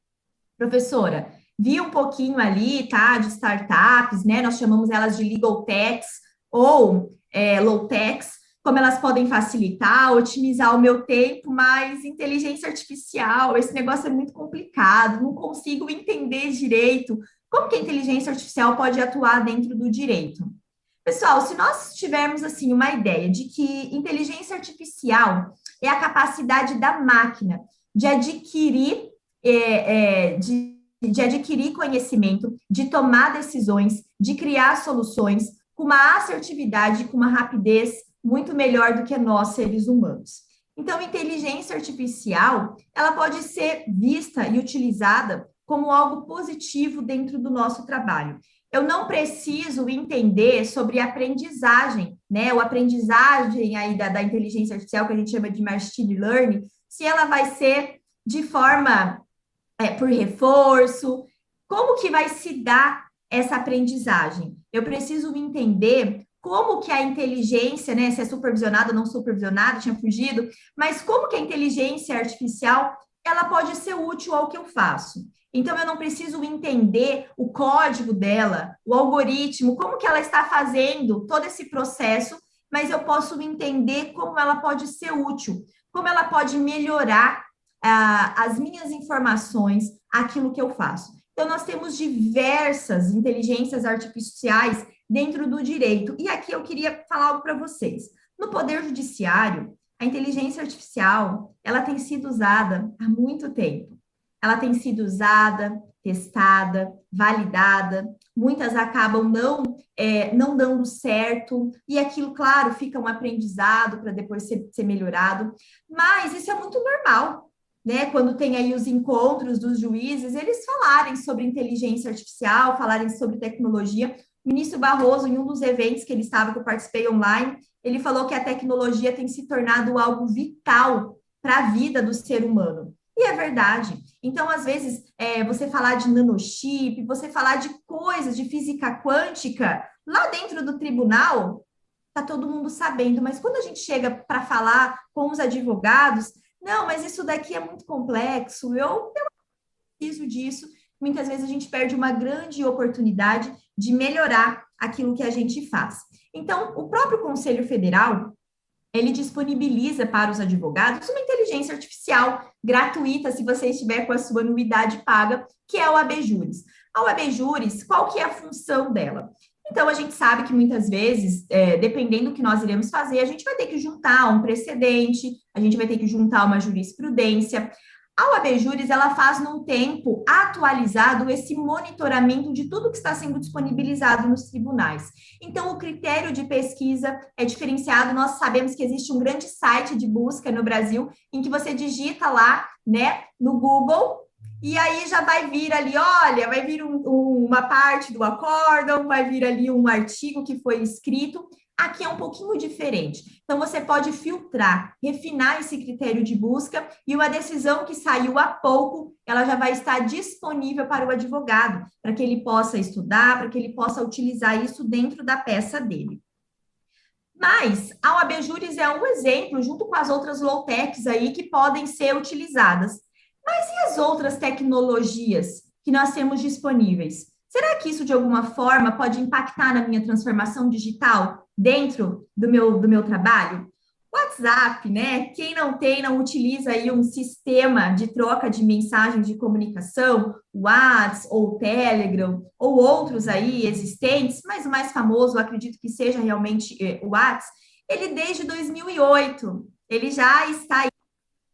Professora, vi um pouquinho ali, tá, de startups, né? Nós chamamos elas de legal techs ou low techs, como elas podem facilitar, otimizar o meu tempo, mas inteligência artificial, esse negócio é muito complicado, não consigo entender direito como que a inteligência artificial pode atuar dentro do direito. Pessoal, se nós tivermos, assim, uma ideia de que inteligência artificial é a capacidade da máquina de adquirir, de adquirir conhecimento, de tomar decisões, de criar soluções com uma assertividade, com uma rapidez muito melhor do que nós, seres humanos. Então, inteligência artificial, ela pode ser vista e utilizada como algo positivo dentro do nosso trabalho. Eu não preciso entender sobre aprendizagem, né? O aprendizagem aí da inteligência artificial, que a gente chama de machine learning, se ela vai ser de forma por reforço, como que vai se dar essa aprendizagem? Eu preciso entender como que a inteligência, né, se é supervisionada ou não supervisionada, tinha fugido, mas como que a inteligência artificial, ela pode ser útil ao que eu faço. Então, eu não preciso entender o código dela, o algoritmo, como que ela está fazendo todo esse processo, mas eu posso entender como ela pode ser útil, como ela pode melhorar as minhas informações, aquilo que eu faço. Então, nós temos diversas inteligências artificiais dentro do direito. E aqui eu queria falar algo para vocês. No Poder Judiciário, a inteligência artificial, ela tem sido usada há muito tempo. Ela tem sido usada, testada, validada. Muitas acabam não dando certo. E aquilo, claro, fica um aprendizado para depois ser melhorado. Mas isso é muito normal, né? Quando tem aí os encontros dos juízes, eles falarem sobre inteligência artificial, falarem sobre tecnologia. O ministro Barroso, em um dos eventos que ele estava, que eu participei online, ele falou que a tecnologia tem se tornado algo vital para a vida do ser humano. E é verdade. Então, às vezes, você falar de nanochip, você falar de coisas de física quântica, lá dentro do tribunal, está todo mundo sabendo. Mas quando a gente chega para falar com os advogados, não, mas isso daqui é muito complexo, eu preciso disso. Muitas vezes a gente perde uma grande oportunidade de melhorar aquilo que a gente faz. Então, o próprio Conselho Federal, ele disponibiliza para os advogados uma inteligência artificial gratuita, se você estiver com a sua anuidade paga, que é o ABJúris. A ABJúris, qual que é a função dela? Então, a gente sabe que muitas vezes, dependendo do que nós iremos fazer, a gente vai ter que juntar um precedente, a gente vai ter que juntar uma jurisprudência. A ABJúris, ela faz num tempo atualizado esse monitoramento de tudo que está sendo disponibilizado nos tribunais. Então, o critério de pesquisa é diferenciado. Nós sabemos que existe um grande site de busca no Brasil, em que você digita lá, né, no Google, e aí já vai vir ali, olha, vai vir uma parte do acórdão, vai vir ali um artigo que foi escrito. Aqui é um pouquinho diferente. Então, você pode filtrar, refinar esse critério de busca e uma decisão que saiu há pouco, ela já vai estar disponível para o advogado, para que ele possa estudar, para que ele possa utilizar isso dentro da peça dele. Mas a ABJúris é um exemplo, junto com as outras low-techs aí, que podem ser utilizadas. Mas e as outras tecnologias que nós temos disponíveis. Será que isso, de alguma forma, pode impactar na minha transformação digital dentro do meu trabalho? WhatsApp, né? Quem não tem, não utiliza aí um sistema de troca de mensagens de comunicação, WhatsApp ou Telegram, ou outros aí existentes, mas o mais famoso, eu acredito que seja realmente o WhatsApp, ele desde 2008, ele já está aí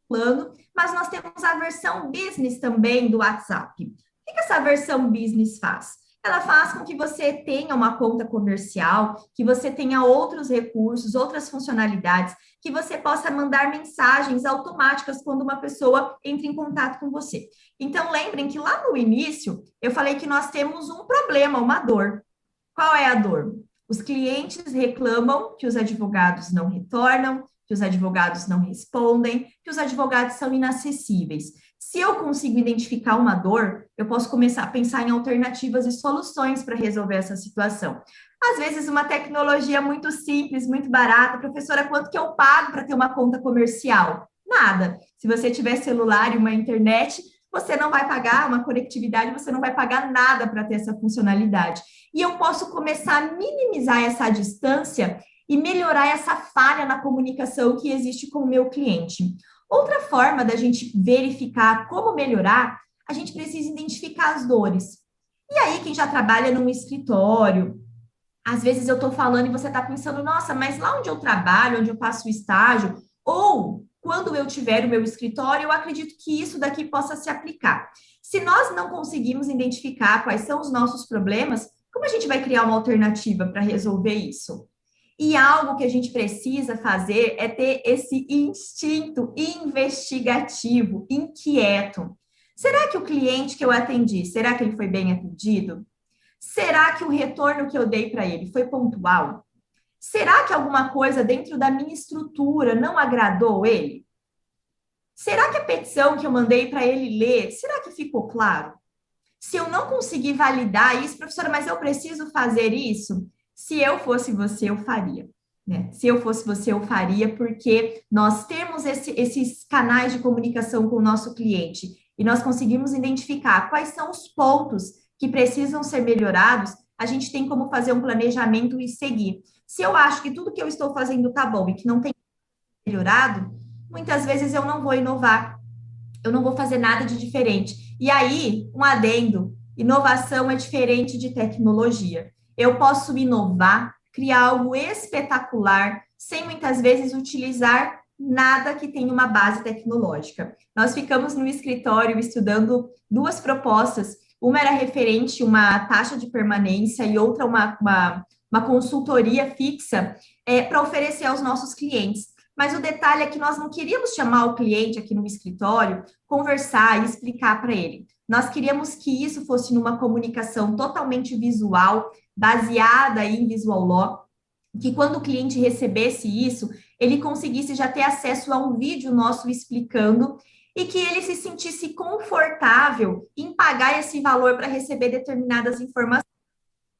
no plano, mas nós temos a versão business também do WhatsApp. O que essa versão business faz? Ela faz com que você tenha uma conta comercial, que você tenha outros recursos, outras funcionalidades, que você possa mandar mensagens automáticas quando uma pessoa entra em contato com você. Então, lembrem que lá no início, eu falei que nós temos um problema, uma dor. Qual é a dor? Os clientes reclamam que os advogados não retornam, que os advogados não respondem, que os advogados são inacessíveis. Se eu consigo identificar uma dor, eu posso começar a pensar em alternativas e soluções para resolver essa situação. Às vezes, uma tecnologia muito simples, muito barata. Professora, quanto que eu pago para ter uma conta comercial? Nada. Se você tiver celular e uma internet, você não vai pagar uma conectividade, você não vai pagar nada para ter essa funcionalidade. E eu posso começar a minimizar essa distância e melhorar essa falha na comunicação que existe com o meu cliente. Outra forma da gente verificar como melhorar, a gente precisa identificar as dores. E aí, quem já trabalha num escritório, às vezes eu estou falando e você está pensando, nossa, mas lá onde eu trabalho, onde eu faço o estágio, ou quando eu tiver o meu escritório, eu acredito que isso daqui possa se aplicar. Se nós não conseguimos identificar quais são os nossos problemas, como a gente vai criar uma alternativa para resolver isso? E algo que a gente precisa fazer é ter esse instinto investigativo, inquieto. Será que o cliente que eu atendi, será que ele foi bem atendido? Será que o retorno que eu dei para ele foi pontual? Será que alguma coisa dentro da minha estrutura não agradou ele? Será que a petição que eu mandei para ele ler, será que ficou claro? Se eu não conseguir validar isso, professora, mas eu preciso fazer isso? Se eu fosse você, eu faria. Né? Se eu fosse você, eu faria, porque nós temos esses canais de comunicação com o nosso cliente e nós conseguimos identificar quais são os pontos que precisam ser melhorados, a gente tem como fazer um planejamento e seguir. Se eu acho que tudo que eu estou fazendo está bom e que não tem melhorado, muitas vezes eu não vou inovar, eu não vou fazer nada de diferente. E aí, um adendo, inovação é diferente de tecnologia. Eu posso inovar, criar algo espetacular, sem muitas vezes utilizar nada que tenha uma base tecnológica. Nós ficamos no escritório estudando duas propostas. Uma era referente a uma taxa de permanência e outra uma consultoria fixa para oferecer aos nossos clientes. Mas o detalhe é que nós não queríamos chamar o cliente aqui no escritório, conversar e explicar para ele. Nós queríamos que isso fosse numa comunicação totalmente visual, baseada em Visual Law, que quando o cliente recebesse isso, ele conseguisse já ter acesso a um vídeo nosso explicando e que ele se sentisse confortável em pagar esse valor para receber determinadas informações.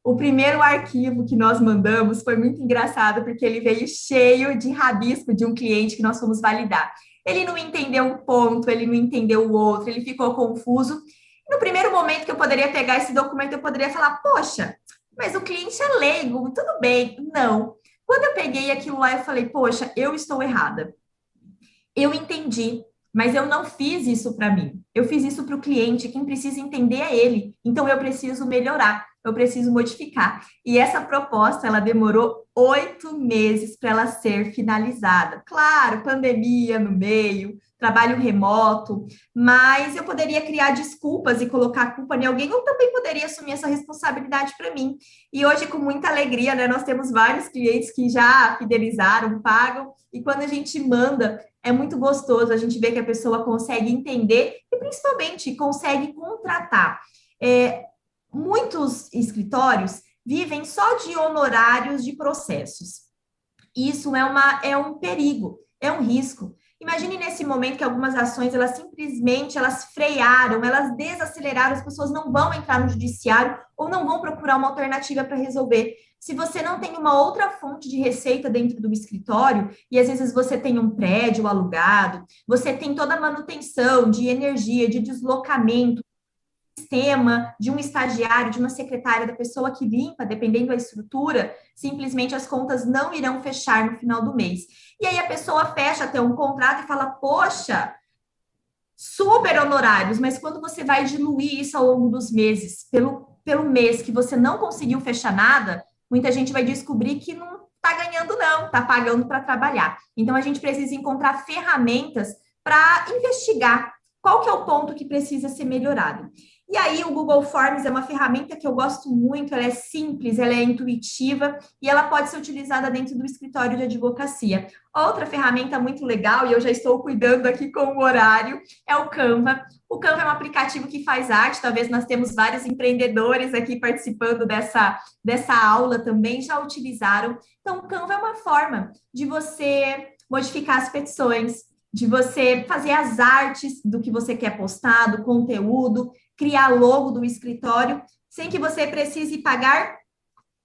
O primeiro arquivo que nós mandamos foi muito engraçado, porque ele veio cheio de rabisco de um cliente que nós fomos validar. Ele não entendeu um ponto, ele não entendeu o outro, ele ficou confuso. No primeiro momento que eu poderia pegar esse documento, eu poderia falar, poxa, mas o cliente é leigo, tudo bem. Não. Quando eu peguei aquilo lá, eu falei, poxa, eu estou errada. Eu entendi, mas eu não fiz isso para mim. Eu fiz isso para o cliente, quem precisa entender é ele. Então, eu preciso melhorar, eu preciso modificar. E essa proposta, ela demorou 8 meses para ela ser finalizada. Claro, pandemia no meio, trabalho remoto, mas eu poderia criar desculpas e colocar a culpa em alguém, ou também poderia assumir essa responsabilidade para mim. E hoje, com muita alegria, né, nós temos vários clientes que já fidelizaram, pagam, e quando a gente manda, é muito gostoso a gente ver que a pessoa consegue entender e, principalmente, consegue contratar. Muitos escritórios vivem só de honorários de processos. Isso é um perigo, é um risco. Imagine nesse momento que algumas ações, elas simplesmente, elas frearam, elas desaceleraram, as pessoas não vão entrar no judiciário ou não vão procurar uma alternativa para resolver. Se você não tem uma outra fonte de receita dentro do escritório, e às vezes você tem um prédio alugado, você tem toda a manutenção de energia, de deslocamento, sistema, de um estagiário, de uma secretária, da pessoa que limpa, dependendo da estrutura, simplesmente as contas não irão fechar no final do mês. E aí a pessoa fecha até um contrato e fala, poxa, super honorários, mas quando você vai diluir isso ao longo dos meses, pelo mês que você não conseguiu fechar nada, muita gente vai descobrir que não está ganhando, não, está pagando para trabalhar. Então, a gente precisa encontrar ferramentas para investigar qual que é o ponto que precisa ser melhorado. E aí, o Google Forms é uma ferramenta que eu gosto muito, ela é simples, ela é intuitiva e ela pode ser utilizada dentro do escritório de advocacia. Outra ferramenta muito legal, e eu já estou cuidando aqui com o horário, é o Canva. O Canva é um aplicativo que faz arte, talvez nós temos vários empreendedores aqui participando dessa aula também, já utilizaram. Então, o Canva é uma forma de você modificar as petições, de você fazer as artes do que você quer postar, do conteúdo, criar logo do escritório, sem que você precise pagar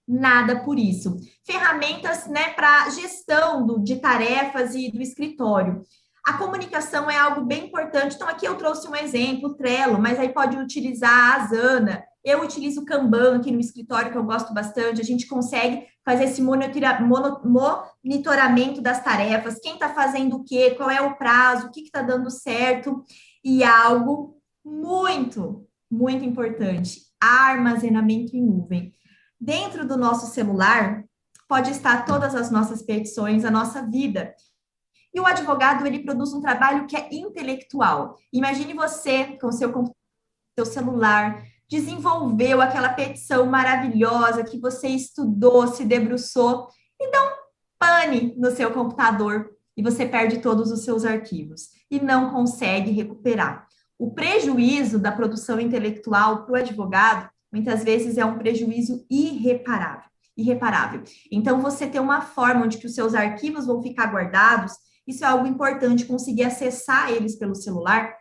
nada por isso. Ferramentas, né, para gestão de tarefas e do escritório. A comunicação é algo bem importante. Então, aqui eu trouxe um exemplo, o Trello, mas aí pode utilizar a Asana. Eu utilizo o Kanban aqui no escritório, que eu gosto bastante. A gente consegue fazer esse monitoramento das tarefas, quem está fazendo o quê, qual é o prazo, o que está dando certo. E algo muito, muito importante, armazenamento em nuvem. Dentro do nosso celular, pode estar todas as nossas petições, a nossa vida. E o advogado, ele produz um trabalho que é intelectual. Imagine você, com o seu celular, desenvolveu aquela petição maravilhosa que você estudou, se debruçou, e dá um pane no seu computador e você perde todos os seus arquivos e não consegue recuperar. O prejuízo da produção intelectual para o advogado, muitas vezes, é um prejuízo irreparável. Irreparável. Então, você ter uma forma onde que os seus arquivos vão ficar guardados, isso é algo importante, conseguir acessar eles pelo celular,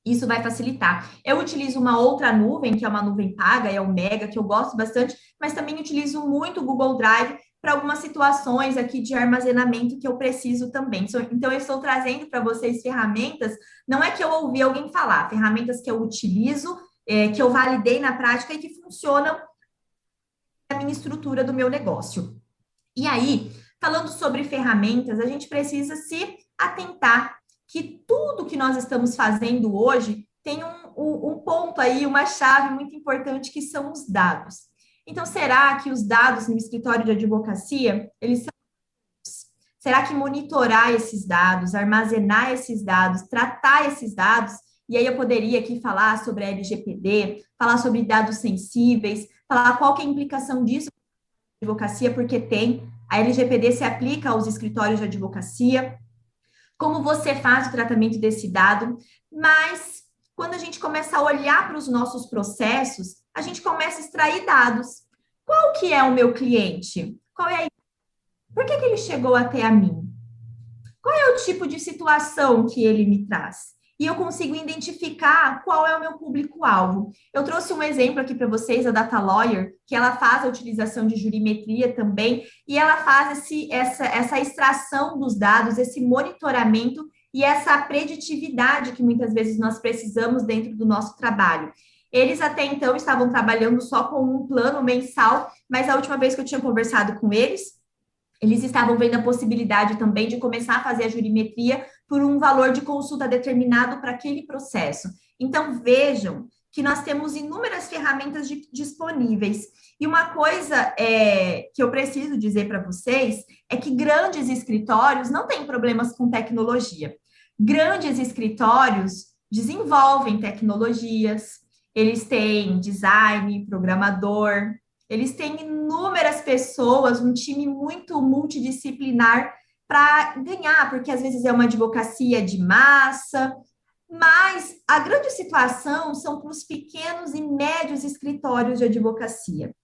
isso vai facilitar. Eu utilizo uma outra nuvem, que é uma nuvem paga, é o Mega, que eu gosto bastante, mas também utilizo muito o Google Drive para algumas situações aqui de armazenamento que eu preciso também. Então, eu estou trazendo para vocês ferramentas, não é que eu ouvi alguém falar, ferramentas que eu utilizo, que eu validei na prática e que funcionam na minha estrutura do meu negócio. E aí, falando sobre ferramentas, a gente precisa se atentar que tudo que nós estamos fazendo hoje tem um ponto aí, uma chave muito importante, que são os dados. Então, será que os dados no escritório de advocacia, eles são... Será que monitorar esses dados, armazenar esses dados, tratar esses dados, e aí eu poderia aqui falar sobre a LGPD, falar sobre dados sensíveis, falar qual que é a implicação disso na advocacia, porque a LGPD se aplica aos escritórios de advocacia, como você faz o tratamento desse dado, mas quando a gente começa a olhar para os nossos processos, a gente começa a extrair dados. Qual que é o meu cliente? Qual é Por que ele chegou até a mim? Qual é o tipo de situação que ele me traz? E eu consigo identificar qual é o meu público-alvo. Eu trouxe um exemplo aqui para vocês, a Data Lawyer, que ela faz a utilização de jurimetria também, e ela faz essa extração dos dados, esse monitoramento e essa preditividade que muitas vezes nós precisamos dentro do nosso trabalho. Eles até então estavam trabalhando só com um plano mensal, mas a última vez que eu tinha conversado com eles estavam vendo a possibilidade também de começar a fazer a jurimetria por um valor de consulta determinado para aquele processo. Então, vejam que nós temos inúmeras ferramentas disponíveis. E uma coisa que eu preciso dizer para vocês é que grandes escritórios não têm problemas com tecnologia. Grandes escritórios desenvolvem tecnologias, eles têm design, programador, eles têm inúmeras pessoas, um time muito multidisciplinar para ganhar, porque às vezes é uma advocacia de massa, mas a grande situação são para os pequenos e médios escritórios de advocacia.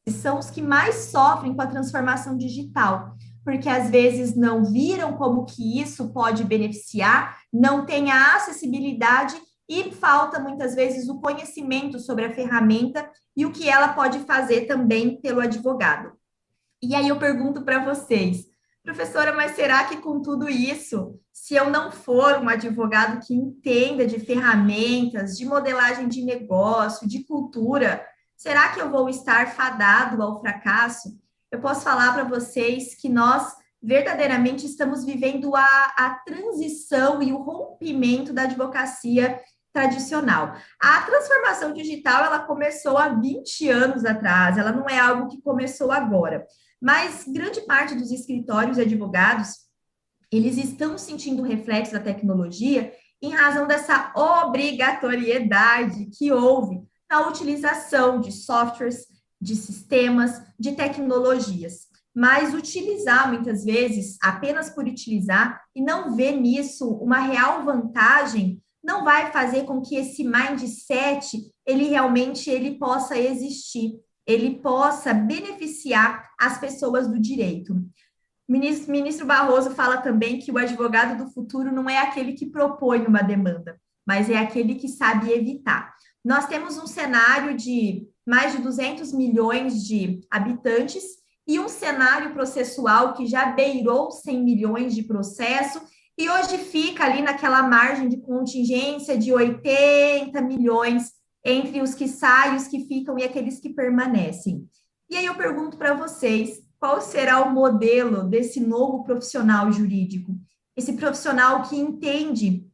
São os que mais sofrem com a transformação digital, porque às vezes não viram como que isso pode beneficiar, não tem a acessibilidade e falta, muitas vezes, o conhecimento sobre a ferramenta e o que ela pode fazer também pelo advogado. E aí eu pergunto para vocês, Professora, mas será que com tudo isso, se eu não for um advogado que entenda de ferramentas, de modelagem de negócio, de cultura, será que eu vou estar fadado ao fracasso? Eu posso falar para vocês que nós verdadeiramente estamos vivendo a transição e o rompimento da advocacia tradicional. A transformação digital, ela começou há 20 anos atrás, ela não é algo que começou agora. Mas grande parte dos escritórios de advogados, eles estão sentindo o reflexo da tecnologia em razão dessa obrigatoriedade que houve na utilização de softwares, de sistemas, de tecnologias. Mas utilizar, muitas vezes, apenas por utilizar e não ver nisso uma real vantagem, não vai fazer com que esse mindset, ele realmente ele possa existir, ele possa beneficiar as pessoas do direito. Ministro Barroso fala também que o advogado do futuro não é aquele que propõe uma demanda, mas é aquele que sabe evitar. Nós temos um cenário de mais de 200 milhões de habitantes e um cenário processual que já beirou 100 milhões de processo e hoje fica ali naquela margem de contingência de 80 milhões entre os que saem, os que ficam e aqueles que permanecem. E aí eu pergunto para vocês, qual será o modelo desse novo profissional jurídico? Esse profissional que entende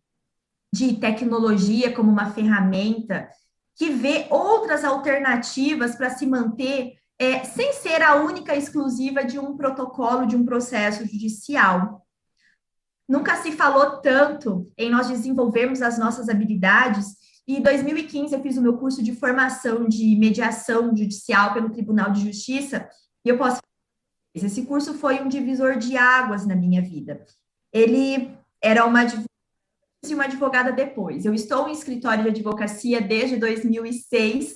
de tecnologia como uma ferramenta, que vê outras alternativas para se manter, sem ser a única exclusiva de um protocolo, de um processo judicial. Nunca se falou tanto em nós desenvolvermos as nossas habilidades. E em 2015 eu fiz o meu curso de formação de mediação judicial pelo Tribunal de Justiça, e eu posso dizer, esse curso foi um divisor de águas na minha vida. Ele era uma advogada e uma advogada depois. Eu estou em escritório de advocacia desde 2006,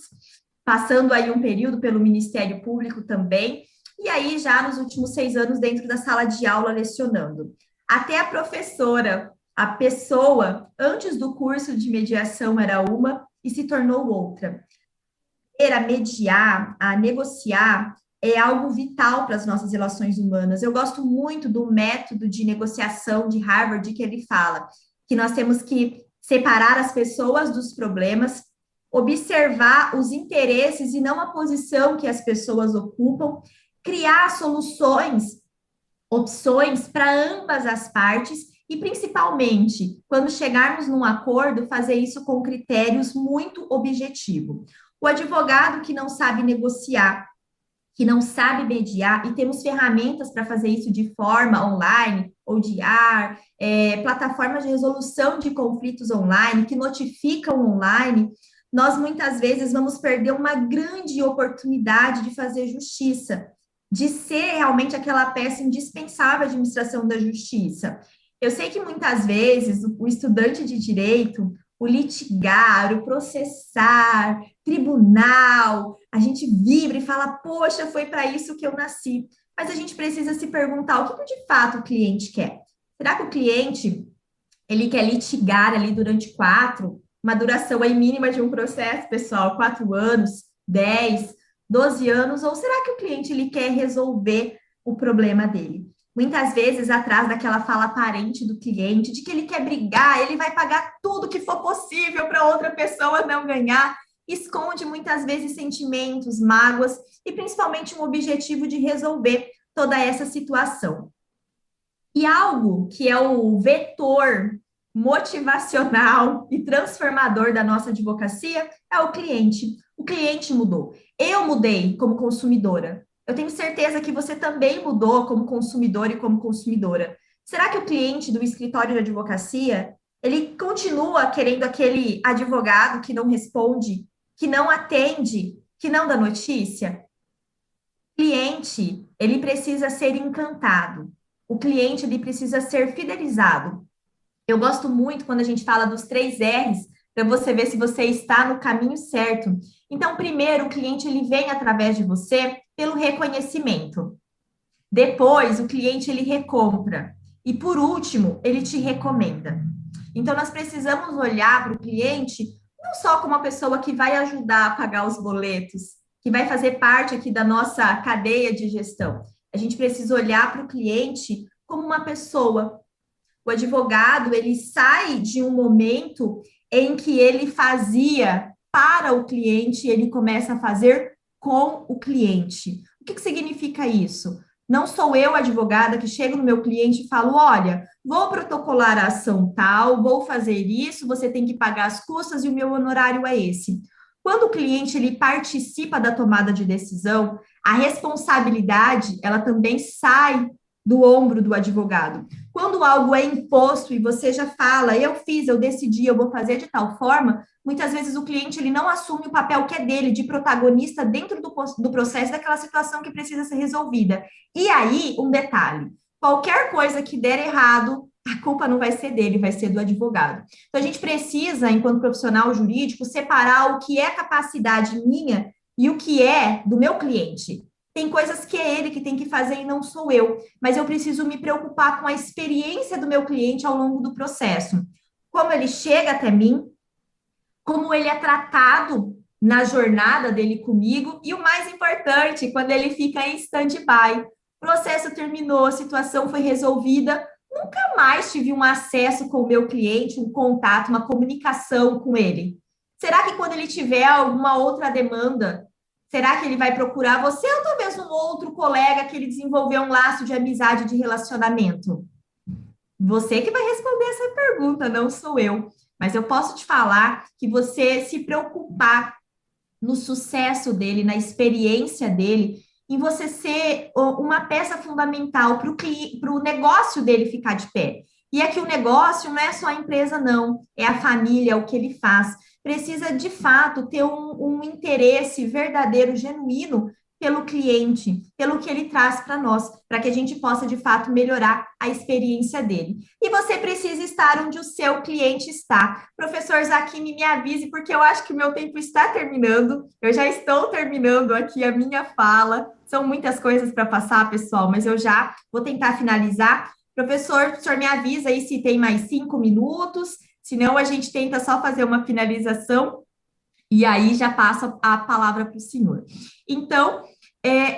passando aí um período pelo Ministério Público também, e aí já nos últimos 6 anos dentro da sala de aula lecionando. Até a professora, a pessoa, antes do curso de mediação era uma e se tornou outra. A mediar, a negociar, é algo vital para as nossas relações humanas. Eu gosto muito do método de negociação de Harvard, que ele fala que nós temos que separar as pessoas dos problemas, observar os interesses e não a posição que as pessoas ocupam, criar soluções, opções para ambas as partes e, principalmente, quando chegarmos num acordo, fazer isso com critérios muito objetivos. O advogado que não sabe negociar, que não sabe mediar, e temos ferramentas para fazer isso de forma online, ou de IAR, plataformas de resolução de conflitos online, que notificam online, nós muitas vezes vamos perder uma grande oportunidade de fazer justiça, de ser realmente aquela peça indispensável à administração da justiça. Eu sei que muitas vezes o estudante de direito, o litigar, o processar, tribunal, a gente vibra e fala, poxa, foi para isso que eu nasci. Mas a gente precisa se perguntar o que de fato o cliente quer. Será que o cliente, ele quer litigar ali durante 4, uma duração aí mínima de um processo, pessoal, 4 anos, 10, 12 anos, ou será que o cliente ele quer resolver o problema dele? Muitas vezes, atrás daquela fala aparente do cliente, de que ele quer brigar, ele vai pagar tudo que for possível para outra pessoa não ganhar, esconde muitas vezes sentimentos, mágoas e principalmente um objetivo de resolver toda essa situação. E algo que é o vetor motivacional e transformador da nossa advocacia é o cliente. O cliente mudou. Eu mudei como consumidora. Eu tenho certeza que você também mudou como consumidor e como consumidora. Será que o cliente do escritório de advocacia, ele continua querendo aquele advogado que não responde, que não atende, que não dá notícia? O cliente, ele precisa ser encantado. O cliente, ele precisa ser fidelizado. Eu gosto muito quando a gente fala dos 3 R's, para você ver se você está no caminho certo. Então, primeiro, o cliente ele vem através de você pelo reconhecimento. Depois, o cliente ele recompra. E por último, ele te recomenda. Então, nós precisamos olhar para o cliente não só como uma pessoa que vai ajudar a pagar os boletos, que vai fazer parte aqui da nossa cadeia de gestão, A gente precisa olhar para o cliente como uma pessoa. O advogado, ele sai de um momento em que ele fazia para o cliente, ele começa a fazer com o cliente. O que significa isso? Não sou eu, advogada, que chego no meu cliente e falo, olha, vou protocolar a ação tal, vou fazer isso, você tem que pagar as custas e o meu honorário é esse. Quando o cliente ele participa da tomada de decisão, a responsabilidade, ela também sai do ombro do advogado. Quando algo é imposto e você já fala, eu fiz, eu decidi, eu vou fazer de tal forma, muitas vezes o cliente ele não assume o papel que é dele, de protagonista dentro do processo daquela situação que precisa ser resolvida. E aí, um detalhe, qualquer coisa que der errado, a culpa não vai ser dele, vai ser do advogado. Então, a gente precisa, enquanto profissional jurídico, separar o que é capacidade minha e o que é do meu cliente. Tem coisas que é ele que tem que fazer e não sou eu, mas eu preciso me preocupar com a experiência do meu cliente ao longo do processo. Como ele chega até mim, como ele é tratado na jornada dele comigo e o mais importante, quando ele fica em stand-by. O processo terminou, a situação foi resolvida, nunca mais tive um acesso com o meu cliente, um contato, uma comunicação com ele. Será que quando ele tiver alguma outra demanda, será que ele vai procurar você ou talvez um outro colega que ele desenvolveu um laço de amizade, de relacionamento? Você que vai responder essa pergunta, não sou eu. Mas eu posso te falar que você se preocupar no sucesso dele, na experiência dele, em você ser uma peça fundamental para o negócio dele ficar de pé. E aqui o negócio não é só a empresa, não, é a família, é o que ele faz. Precisa, de fato, ter um interesse verdadeiro, genuíno, pelo cliente, pelo que ele traz para nós, para que a gente possa, de fato, melhorar a experiência dele. E você precisa estar onde o seu cliente está. Professor Zaquini, me avise, porque eu acho que o meu tempo está terminando. Eu já estou terminando aqui a minha fala. São muitas coisas para passar, pessoal, mas eu já vou tentar finalizar. Professor, o senhor me avisa aí se tem mais 5 minutos, senão a gente tenta só fazer uma finalização e aí já passo a palavra para o senhor. Então,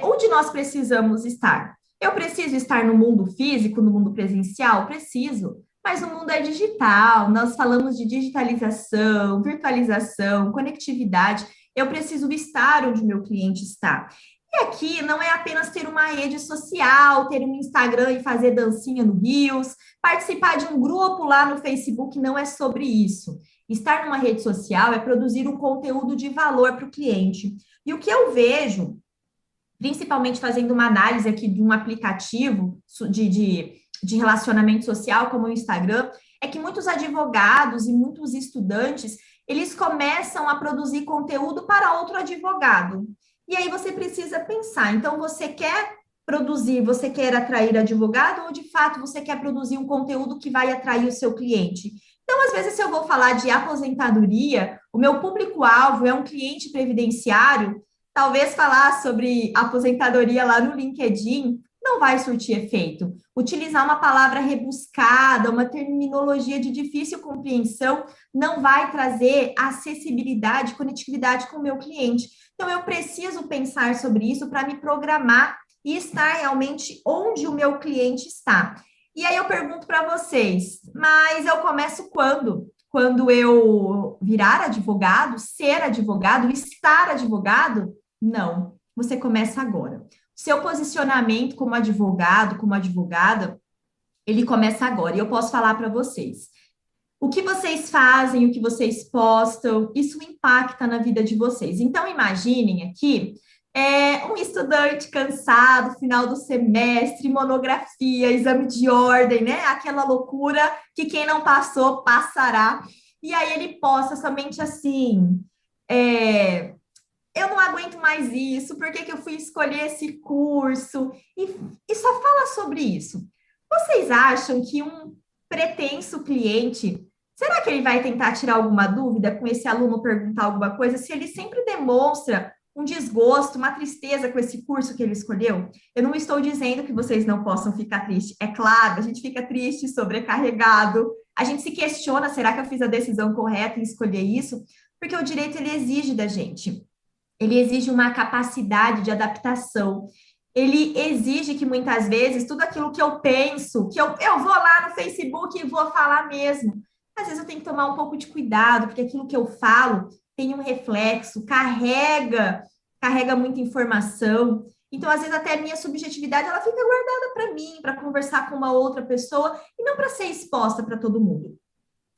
onde nós precisamos estar? Eu preciso estar no mundo físico, no mundo presencial? Preciso, mas o mundo é digital, nós falamos de digitalização, virtualização, conectividade, eu preciso estar onde o meu cliente está. E aqui não é apenas ter uma rede social, ter um Instagram e fazer dancinha no Reels, participar de um grupo lá no Facebook, não é sobre isso. Estar numa rede social é produzir um conteúdo de valor para o cliente. E o que eu vejo, principalmente fazendo uma análise aqui de um aplicativo de relacionamento social, como o Instagram, é que muitos advogados e muitos estudantes, eles começam a produzir conteúdo para outro advogado. E aí você precisa pensar, então você quer produzir, você quer atrair advogado ou de fato você quer produzir um conteúdo que vai atrair o seu cliente? Então, às vezes, se eu vou falar de aposentadoria, o meu público-alvo é um cliente previdenciário, talvez falar sobre aposentadoria lá no LinkedIn não vai surtir efeito. Utilizar uma palavra rebuscada, uma terminologia de difícil compreensão, não vai trazer acessibilidade, conectividade com o meu cliente. Então, eu preciso pensar sobre isso para me programar e estar realmente onde o meu cliente está. E aí eu pergunto para vocês, mas eu começo quando? Quando eu virar advogado, ser advogado, estar advogado? Não, você começa agora. Seu posicionamento como advogado, como advogada, ele começa agora. E eu posso falar para vocês. O que vocês fazem, o que vocês postam, isso impacta na vida de vocês. Então, imaginem aqui um estudante cansado, final do semestre, monografia, exame de ordem, né? Aquela loucura que quem não passou, passará. E aí ele posta somente assim, eu não aguento mais isso, por que eu fui escolher esse curso? E só fala sobre isso. Vocês acham que um pretenso cliente, será que ele vai tentar tirar alguma dúvida com esse aluno perguntar alguma coisa, se ele sempre demonstra um desgosto, uma tristeza com esse curso que ele escolheu? Eu não estou dizendo que vocês não possam ficar tristes. É claro, a gente fica triste, sobrecarregado, a gente se questiona, será que eu fiz a decisão correta em escolher isso? Porque o direito, ele exige da gente. Ele exige uma capacidade de adaptação. ele exige que muitas vezes tudo aquilo que eu penso, que eu vou lá no Facebook e vou falar mesmo. Às vezes eu tenho que tomar um pouco de cuidado, porque aquilo que eu falo tem um reflexo, carrega muita informação. Então, às vezes, até a minha subjetividade ela fica guardada para mim, para conversar com uma outra pessoa, e não para ser exposta para todo mundo.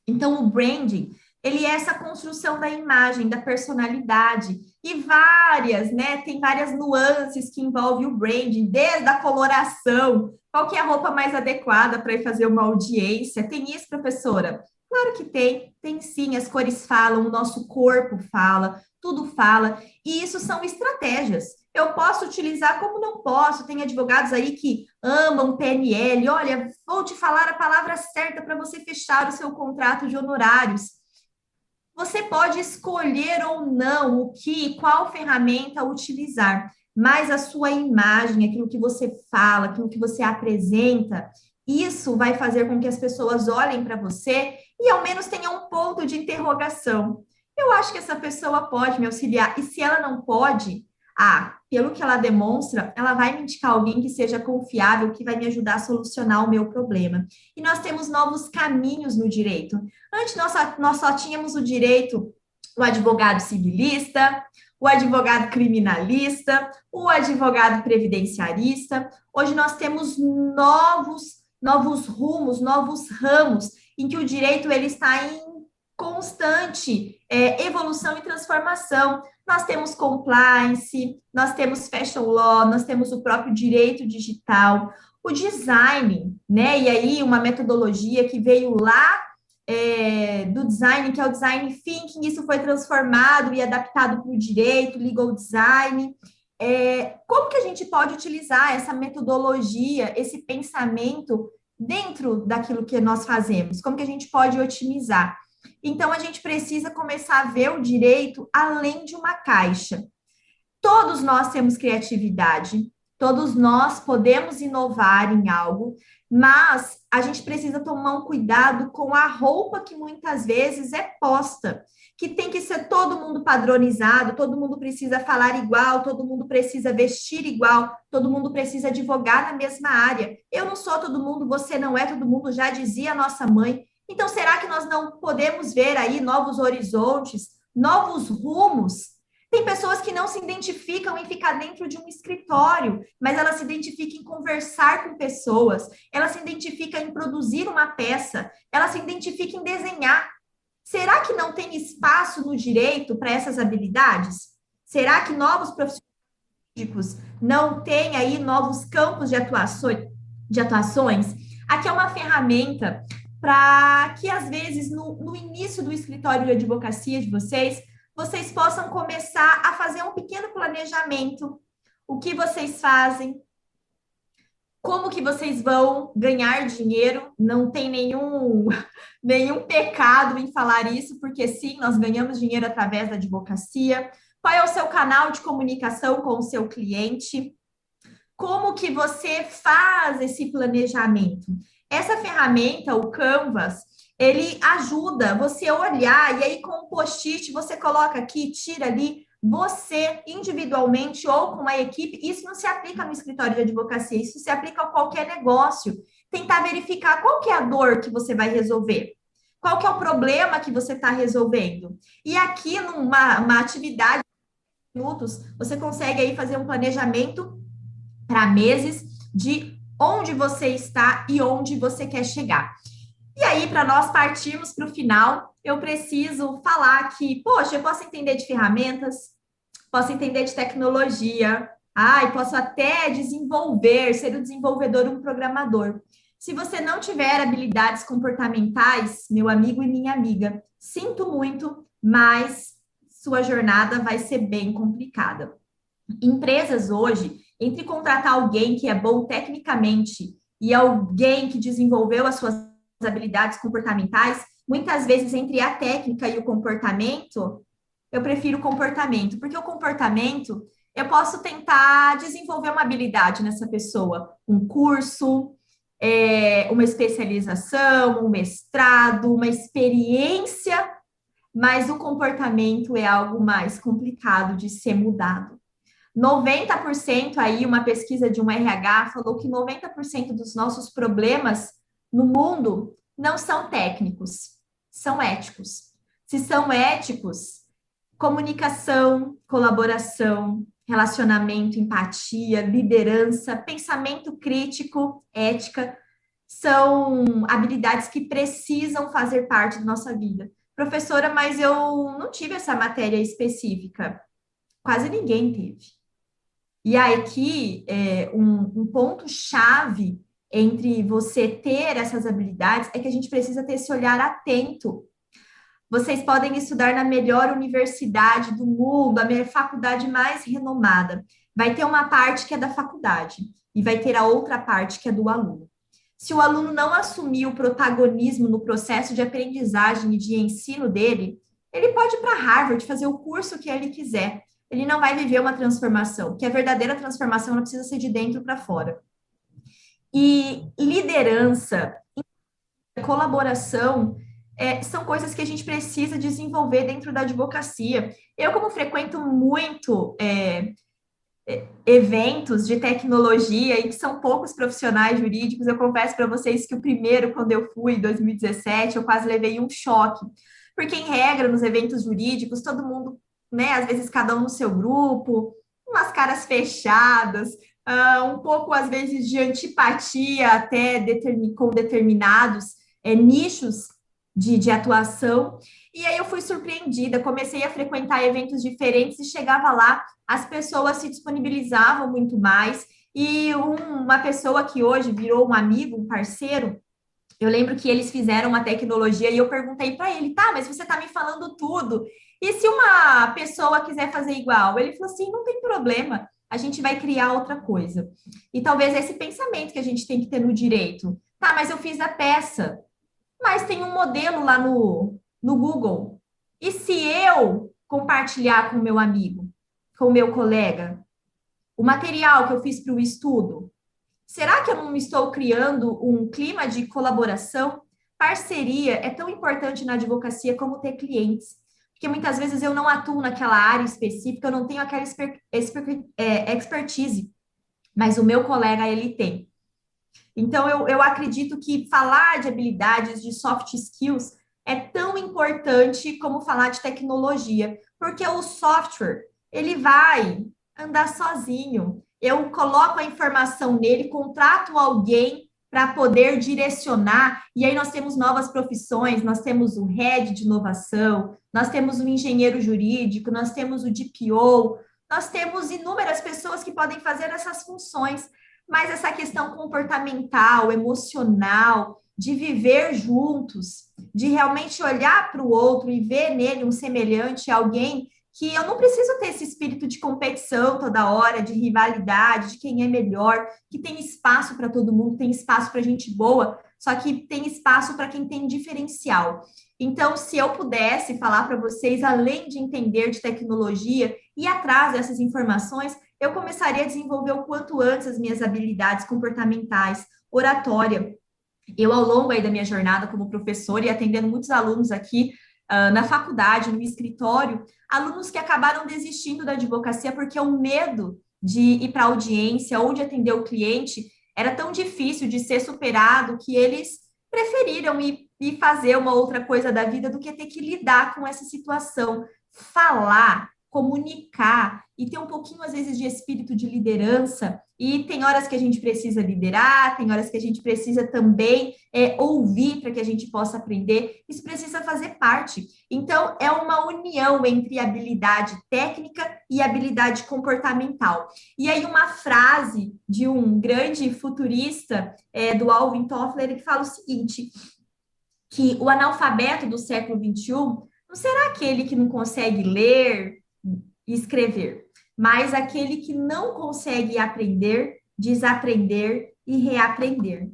Então, o branding, ele é essa construção da imagem, da personalidade, e várias, né? Tem várias nuances que envolvem o branding, desde a coloração, qual que é a roupa mais adequada para ir fazer uma audiência? Tem isso, professora? Claro que tem sim, as cores falam, o nosso corpo fala, tudo fala, e isso são estratégias. Eu posso utilizar como não posso. Tem advogados aí que amam PNL. Olha, vou te falar a palavra certa para você fechar o seu contrato de honorários. Você pode escolher ou não qual ferramenta utilizar, mas a sua imagem, aquilo que você fala, aquilo que você apresenta, isso vai fazer com que as pessoas olhem para você e ao menos tenham um ponto de interrogação. Eu acho que essa pessoa pode me auxiliar, e se ela não pode, pelo que ela demonstra, ela vai me indicar alguém que seja confiável, que vai me ajudar a solucionar o meu problema. E nós temos novos caminhos no direito. Antes nós só tínhamos o direito, o advogado civilista, o advogado criminalista, o advogado previdenciarista. Hoje nós temos novos rumos, novos ramos, em que o direito ele está em constante evolução e transformação. Nós temos compliance, nós temos fashion law, nós temos o próprio direito digital, o design, né? E aí uma metodologia que veio lá do design, que é o design thinking, isso foi transformado e adaptado para o direito, legal design. Como que a gente pode utilizar essa metodologia, esse pensamento dentro daquilo que nós fazemos? Como que a gente pode otimizar? Então, a gente precisa começar a ver o direito além de uma caixa. Todos nós temos criatividade, todos nós podemos inovar em algo, mas a gente precisa tomar um cuidado com a roupa que muitas vezes é posta, que tem que ser todo mundo padronizado, todo mundo precisa falar igual, todo mundo precisa vestir igual, todo mundo precisa advogar na mesma área. Eu não sou todo mundo, você não é todo mundo, já dizia a nossa mãe. Então, será que nós não podemos ver aí novos horizontes, novos rumos? Tem pessoas que não se identificam em ficar dentro de um escritório, mas elas se identificam em conversar com pessoas, elas se identificam em produzir uma peça, elas se identificam em desenhar. Será que não tem espaço no direito para essas habilidades? Será que novos profissionais não têm aí novos campos de atuações? Aqui é uma ferramenta para que, às vezes, no início do escritório de advocacia de vocês possam começar a fazer um pequeno planejamento. O que vocês fazem? Como que vocês vão ganhar dinheiro? Não tem nenhum pecado em falar isso, porque sim, nós ganhamos dinheiro através da advocacia. Qual é o seu canal de comunicação com o seu cliente? Como que você faz esse planejamento? Essa ferramenta, o Canvas, ele ajuda você a olhar, e aí com um post-it você coloca aqui, tira ali, você individualmente ou com a equipe. Isso não se aplica no escritório de advocacia, isso se aplica a qualquer negócio. Tentar verificar qual que é a dor que você vai resolver, qual que é o problema que você está resolvendo. E aqui, numa atividade de minutos, você consegue aí fazer um planejamento para meses de onde você está e onde você quer chegar. E aí, para nós partirmos para o final, eu preciso falar que, poxa, eu posso entender de ferramentas, posso entender de tecnologia, posso até desenvolver, ser um desenvolvedor, um programador. Se você não tiver habilidades comportamentais, meu amigo e minha amiga, sinto muito, mas sua jornada vai ser bem complicada. Empresas hoje, entre contratar alguém que é bom tecnicamente e alguém que desenvolveu as suas habilidades comportamentais, muitas vezes entre a técnica e o comportamento, eu prefiro o comportamento, porque o comportamento, eu posso tentar desenvolver uma habilidade nessa pessoa, um curso, uma especialização, um mestrado, uma experiência, mas o comportamento é algo mais complicado de ser mudado. 90% aí, uma pesquisa de um RH falou que 90% dos nossos problemas no mundo não são técnicos, são éticos. Se são éticos, comunicação, colaboração, relacionamento, empatia, liderança, pensamento crítico, ética, são habilidades que precisam fazer parte da nossa vida. Professora, mas eu não tive essa matéria específica. Quase ninguém teve. E aí aqui, um ponto-chave entre você ter essas habilidades é que a gente precisa ter esse olhar atento. Vocês podem estudar na melhor universidade do mundo, a minha faculdade mais renomada. Vai ter uma parte que é da faculdade e vai ter a outra parte que é do aluno. Se o aluno não assumir o protagonismo no processo de aprendizagem e de ensino dele, ele pode ir para Harvard fazer o curso que ele quiser. Ele não vai viver uma transformação, porque a verdadeira transformação ela precisa ser de dentro para fora. E liderança, colaboração, são coisas que a gente precisa desenvolver dentro da advocacia. Eu, como frequento muito eventos de tecnologia e que são poucos profissionais jurídicos, eu confesso para vocês que o primeiro, quando eu fui, em 2017, eu quase levei um choque. Porque, em regra, nos eventos jurídicos, todo mundo, né, às vezes cada um no seu grupo, umas caras fechadas, um pouco, às vezes, de antipatia até com determinados nichos de atuação. E aí eu fui surpreendida, comecei a frequentar eventos diferentes e chegava lá, as pessoas se disponibilizavam muito mais. E uma pessoa que hoje virou um amigo, um parceiro, eu lembro que eles fizeram uma tecnologia e eu perguntei para ele, tá, mas você está me falando tudo. E se uma pessoa quiser fazer igual? Ele falou assim, não tem problema, a gente vai criar outra coisa. E talvez esse pensamento que a gente tem que ter no direito. Tá, mas eu fiz a peça, mas tem um modelo lá no Google. E se eu compartilhar com o meu amigo, com o meu colega, o material que eu fiz para o estudo, será que eu não estou criando um clima de colaboração? Parceria é tão importante na advocacia como ter clientes. Porque muitas vezes eu não atuo naquela área específica, eu não tenho aquela expertise, mas o meu colega, ele tem. Então, eu acredito que falar de habilidades, de soft skills, é tão importante como falar de tecnologia, porque o software, ele vai andar sozinho. Eu coloco a informação nele, contrato alguém para poder direcionar, e aí nós temos novas profissões, nós temos o head de inovação, nós temos o engenheiro jurídico, nós temos o DPO, nós temos inúmeras pessoas que podem fazer essas funções, mas essa questão comportamental, emocional, de viver juntos, de realmente olhar para o outro e ver nele um semelhante, alguém que eu não preciso ter esse espírito de competição toda hora, de rivalidade, de quem é melhor, que tem espaço para todo mundo, tem espaço para gente boa, só que tem espaço para quem tem diferencial. Então, se eu pudesse falar para vocês, além de entender de tecnologia e atrás dessas informações, eu começaria a desenvolver o quanto antes as minhas habilidades comportamentais, oratória. Eu, ao longo aí da minha jornada como professora e atendendo muitos alunos aqui na faculdade, no escritório, alunos que acabaram desistindo da advocacia porque o medo de ir para a audiência ou de atender o cliente era tão difícil de ser superado que eles preferiram ir fazer uma outra coisa da vida do que ter que lidar com essa situação. Falar, comunicar e ter um pouquinho, às vezes, de espírito de liderança. E tem horas que a gente precisa liderar, tem horas que a gente precisa também ouvir para que a gente possa aprender. Isso precisa fazer parte. Então, é uma união entre habilidade técnica e habilidade comportamental. E aí, uma frase de um grande futurista, do Alvin Toffler, que fala o seguinte, que o analfabeto do século XXI não será aquele que não consegue ler e escrever, mas aquele que não consegue aprender, desaprender e reaprender.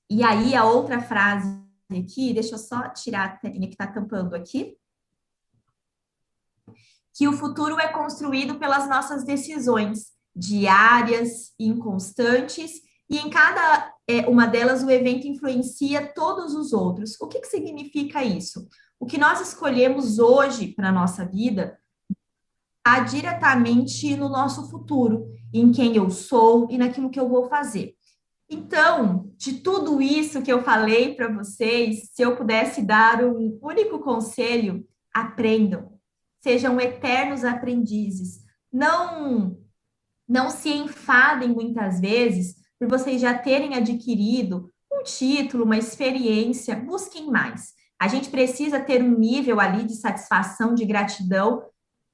E aí, a outra frase aqui, deixa eu só tirar a telinha que está tampando aqui, que o futuro é construído pelas nossas decisões diárias, inconstantes, e em cada uma delas o evento influencia todos os outros. O que significa isso? O que nós escolhemos hoje para a nossa vida diretamente no nosso futuro, em quem eu sou e naquilo que eu vou fazer. Então, de tudo isso que eu falei para vocês, se eu pudesse dar um único conselho, aprendam. Sejam eternos aprendizes. Não se enfadem muitas vezes por vocês já terem adquirido um título, uma experiência, busquem mais. A gente precisa ter um nível ali de satisfação, de gratidão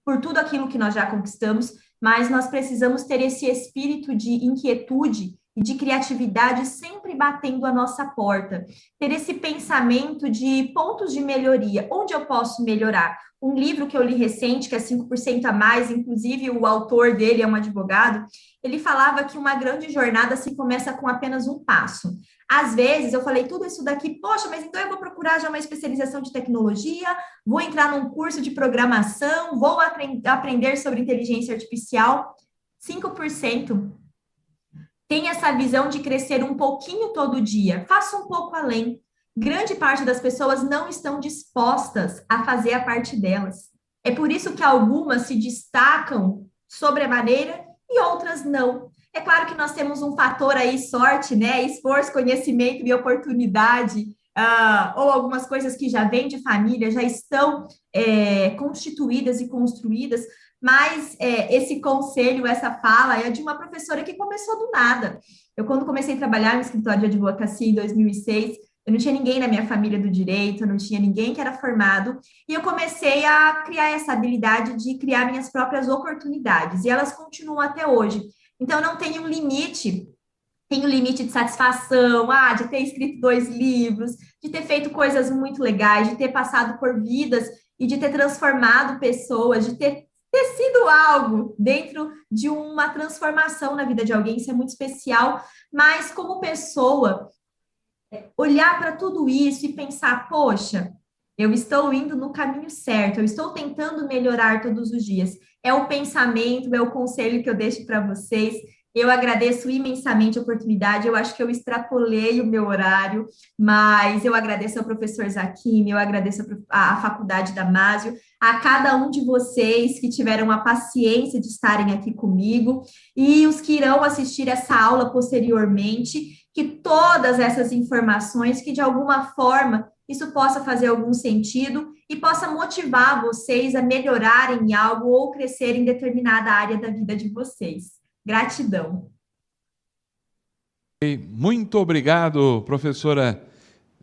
por tudo aquilo que nós já conquistamos, mas nós precisamos ter esse espírito de inquietude e de criatividade sempre batendo a nossa porta. Ter esse pensamento de pontos de melhoria, onde eu posso melhorar. Um livro que eu li recente, que é 5% a mais, inclusive o autor dele é um advogado, ele falava que uma grande jornada se começa com apenas um passo. Às vezes eu falei tudo isso daqui, poxa, mas então eu vou procurar já uma especialização de tecnologia, vou entrar num curso de programação, vou aprender sobre inteligência artificial. 5%. Tenha essa visão de crescer um pouquinho todo dia, faça um pouco além. Grande parte das pessoas não estão dispostas a fazer a parte delas. É por isso que algumas se destacam sobremaneira e outras não. É claro que nós temos um fator aí, sorte, né? Esforço, conhecimento e oportunidade, ou algumas coisas que já vêm de família, já estão constituídas e construídas, mas esse conselho, essa fala é de uma professora que começou do nada. Eu, quando comecei a trabalhar no escritório de advocacia em 2006, eu não tinha ninguém na minha família do direito, eu não tinha ninguém que era formado, e eu comecei a criar essa habilidade de criar minhas próprias oportunidades, e elas continuam até hoje. Então, não tem um limite, tem um limite de satisfação, de ter escrito 2 livros, de ter feito coisas muito legais, de ter passado por vidas e de ter transformado pessoas, de ter sido algo dentro de uma transformação na vida de alguém, isso é muito especial, mas como pessoa, olhar para tudo isso e pensar, poxa, eu estou indo no caminho certo, eu estou tentando melhorar todos os dias. É o pensamento, é o conselho que eu deixo para vocês. Eu agradeço imensamente a oportunidade, eu acho que eu extrapolei o meu horário, mas eu agradeço ao professor Zaquim, eu agradeço à Faculdade Damásio, a cada um de vocês que tiveram a paciência de estarem aqui comigo e os que irão assistir essa aula posteriormente, que todas essas informações, que de alguma forma isso possa fazer algum sentido e possa motivar vocês a melhorarem em algo ou crescer em determinada área da vida de vocês. Gratidão. Muito obrigado, professora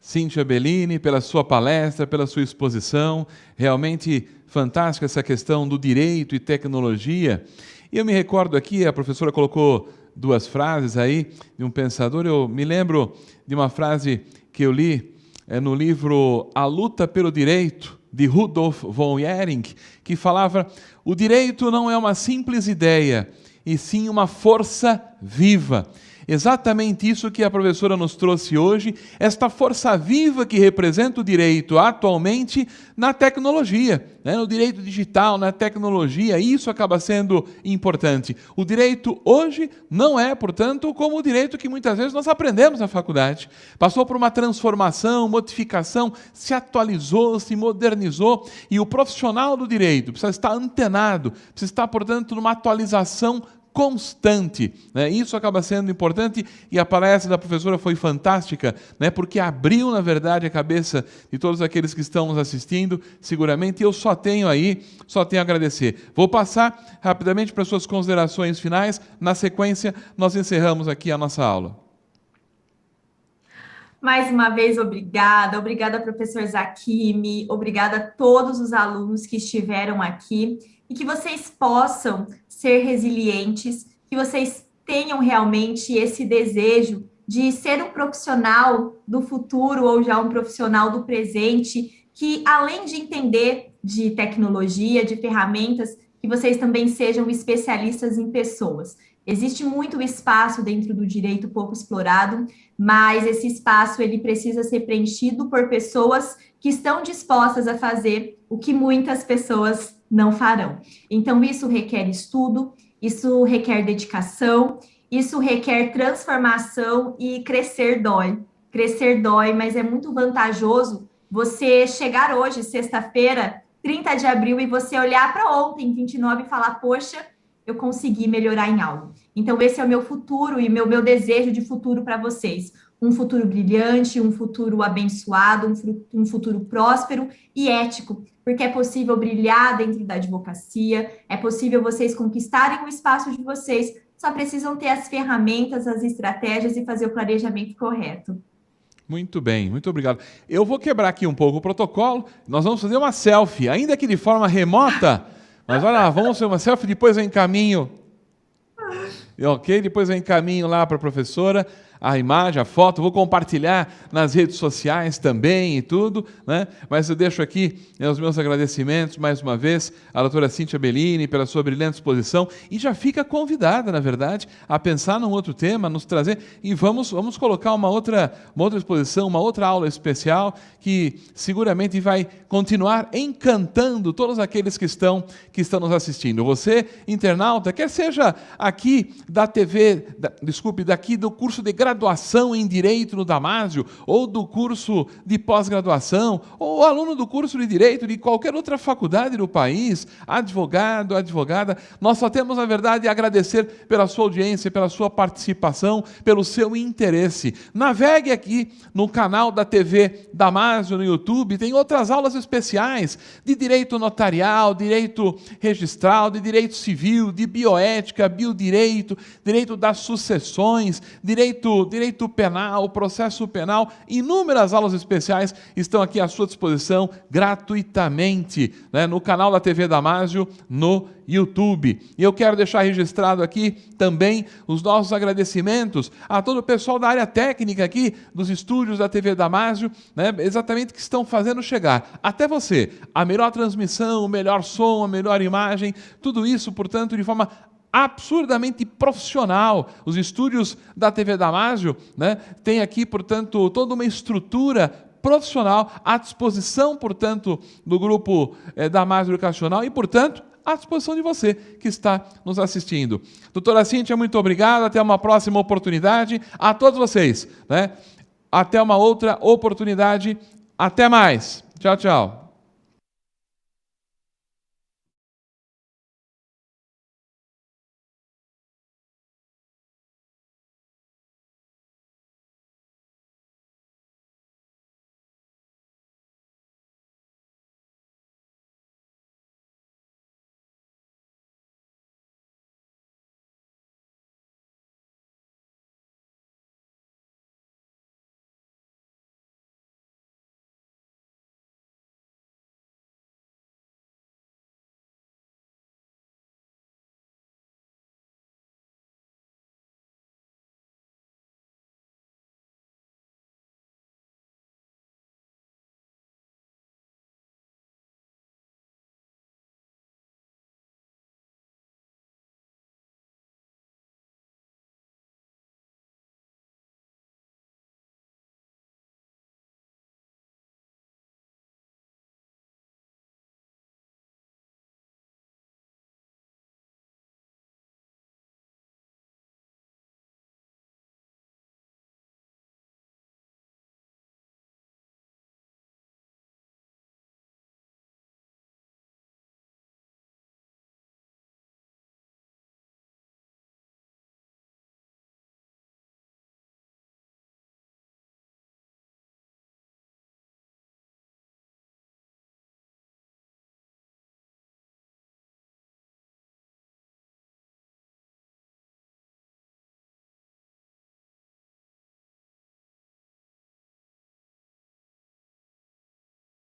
Cíntia Bellini, pela sua palestra, pela sua exposição. Realmente fantástica essa questão do direito e tecnologia. E eu me recordo aqui, a professora colocou 2 frases aí de um pensador. Eu me lembro de uma frase que eu li no livro A Luta pelo Direito, de Rudolf von Ehring, que falava: o direito não é uma simples ideia, e sim uma força viva. Exatamente isso que a professora nos trouxe hoje, esta força viva que representa o direito atualmente na tecnologia, né? No direito digital, na tecnologia, isso acaba sendo importante. O direito hoje não é, portanto, como o direito que muitas vezes nós aprendemos na faculdade. Passou por uma transformação, modificação, se atualizou, se modernizou, e o profissional do direito precisa estar antenado, precisa estar, portanto, numa atualização constante, né? Isso acaba sendo importante, e a palestra da professora foi fantástica, né? Porque abriu, na verdade, a cabeça de todos aqueles que estão nos assistindo, seguramente. Eu só tenho a agradecer. Vou passar rapidamente para as suas considerações finais. Na sequência, nós encerramos aqui a nossa aula. Mais uma vez, obrigada, professor Zaquim, obrigada a todos os alunos que estiveram aqui, e que vocês possam ser resilientes, que vocês tenham realmente esse desejo de ser um profissional do futuro ou já um profissional do presente, que além de entender de tecnologia, de ferramentas, que vocês também sejam especialistas em pessoas. Existe muito espaço dentro do direito pouco explorado, mas esse espaço ele precisa ser preenchido por pessoas que estão dispostas a fazer o que muitas pessoas não farão. Então, isso requer estudo, isso requer dedicação, isso requer transformação, e crescer dói. Crescer dói, mas é muito vantajoso você chegar hoje, sexta-feira, 30 de abril e você olhar para ontem, 29, e falar, poxa, eu consegui melhorar em algo. Então, esse é o meu futuro e meu desejo de futuro para vocês. Um futuro brilhante, um futuro abençoado, um futuro próspero e ético, porque é possível brilhar dentro da advocacia, é possível vocês conquistarem o espaço de vocês, só precisam ter as ferramentas, as estratégias e fazer o planejamento correto. Muito bem, muito obrigado. Eu vou quebrar aqui um pouco o protocolo, nós vamos fazer uma selfie, ainda que de forma remota, mas olha lá, vamos fazer uma selfie, depois eu encaminho, ok? Depois eu encaminho lá para a professora a imagem, a foto, vou compartilhar nas redes sociais também e tudo, né? Mas eu deixo aqui os meus agradecimentos, mais uma vez, à doutora Cíntia Bellini pela sua brilhante exposição, e já fica convidada, na verdade, a pensar num outro tema, nos trazer, e vamos colocar uma outra exposição, uma outra aula especial, que seguramente vai continuar encantando todos aqueles que estão nos assistindo. Você, internauta, quer seja aqui da TV, daqui do curso de graduação em Direito no Damásio, ou do curso de pós-graduação, ou aluno do curso de Direito de qualquer outra faculdade do país, advogado, advogada, nós só temos, na verdade, a agradecer pela sua audiência, pela sua participação, pelo seu interesse. Navegue aqui no canal da TV Damásio no YouTube, tem outras aulas especiais de direito notarial, direito registral, de direito civil, de bioética, biodireito, direito das sucessões, direito penal, processo penal, inúmeras aulas especiais estão aqui à sua disposição gratuitamente, né, no canal da TV Damásio, no YouTube. E eu quero deixar registrado aqui também os nossos agradecimentos a todo o pessoal da área técnica aqui, dos estúdios da TV Damásio, né, exatamente que estão fazendo chegar até você a melhor transmissão, o melhor som, a melhor imagem, tudo isso, portanto, de forma absurdamente profissional. Os estúdios da TV Damásio, né, tem aqui, portanto, toda uma estrutura profissional à disposição, portanto, do grupo Damásio Educacional e, portanto, à disposição de você que está nos assistindo. Doutora Cíntia, muito obrigado. Até uma próxima oportunidade. A todos vocês, né? Até uma outra oportunidade. Até mais. Tchau, tchau.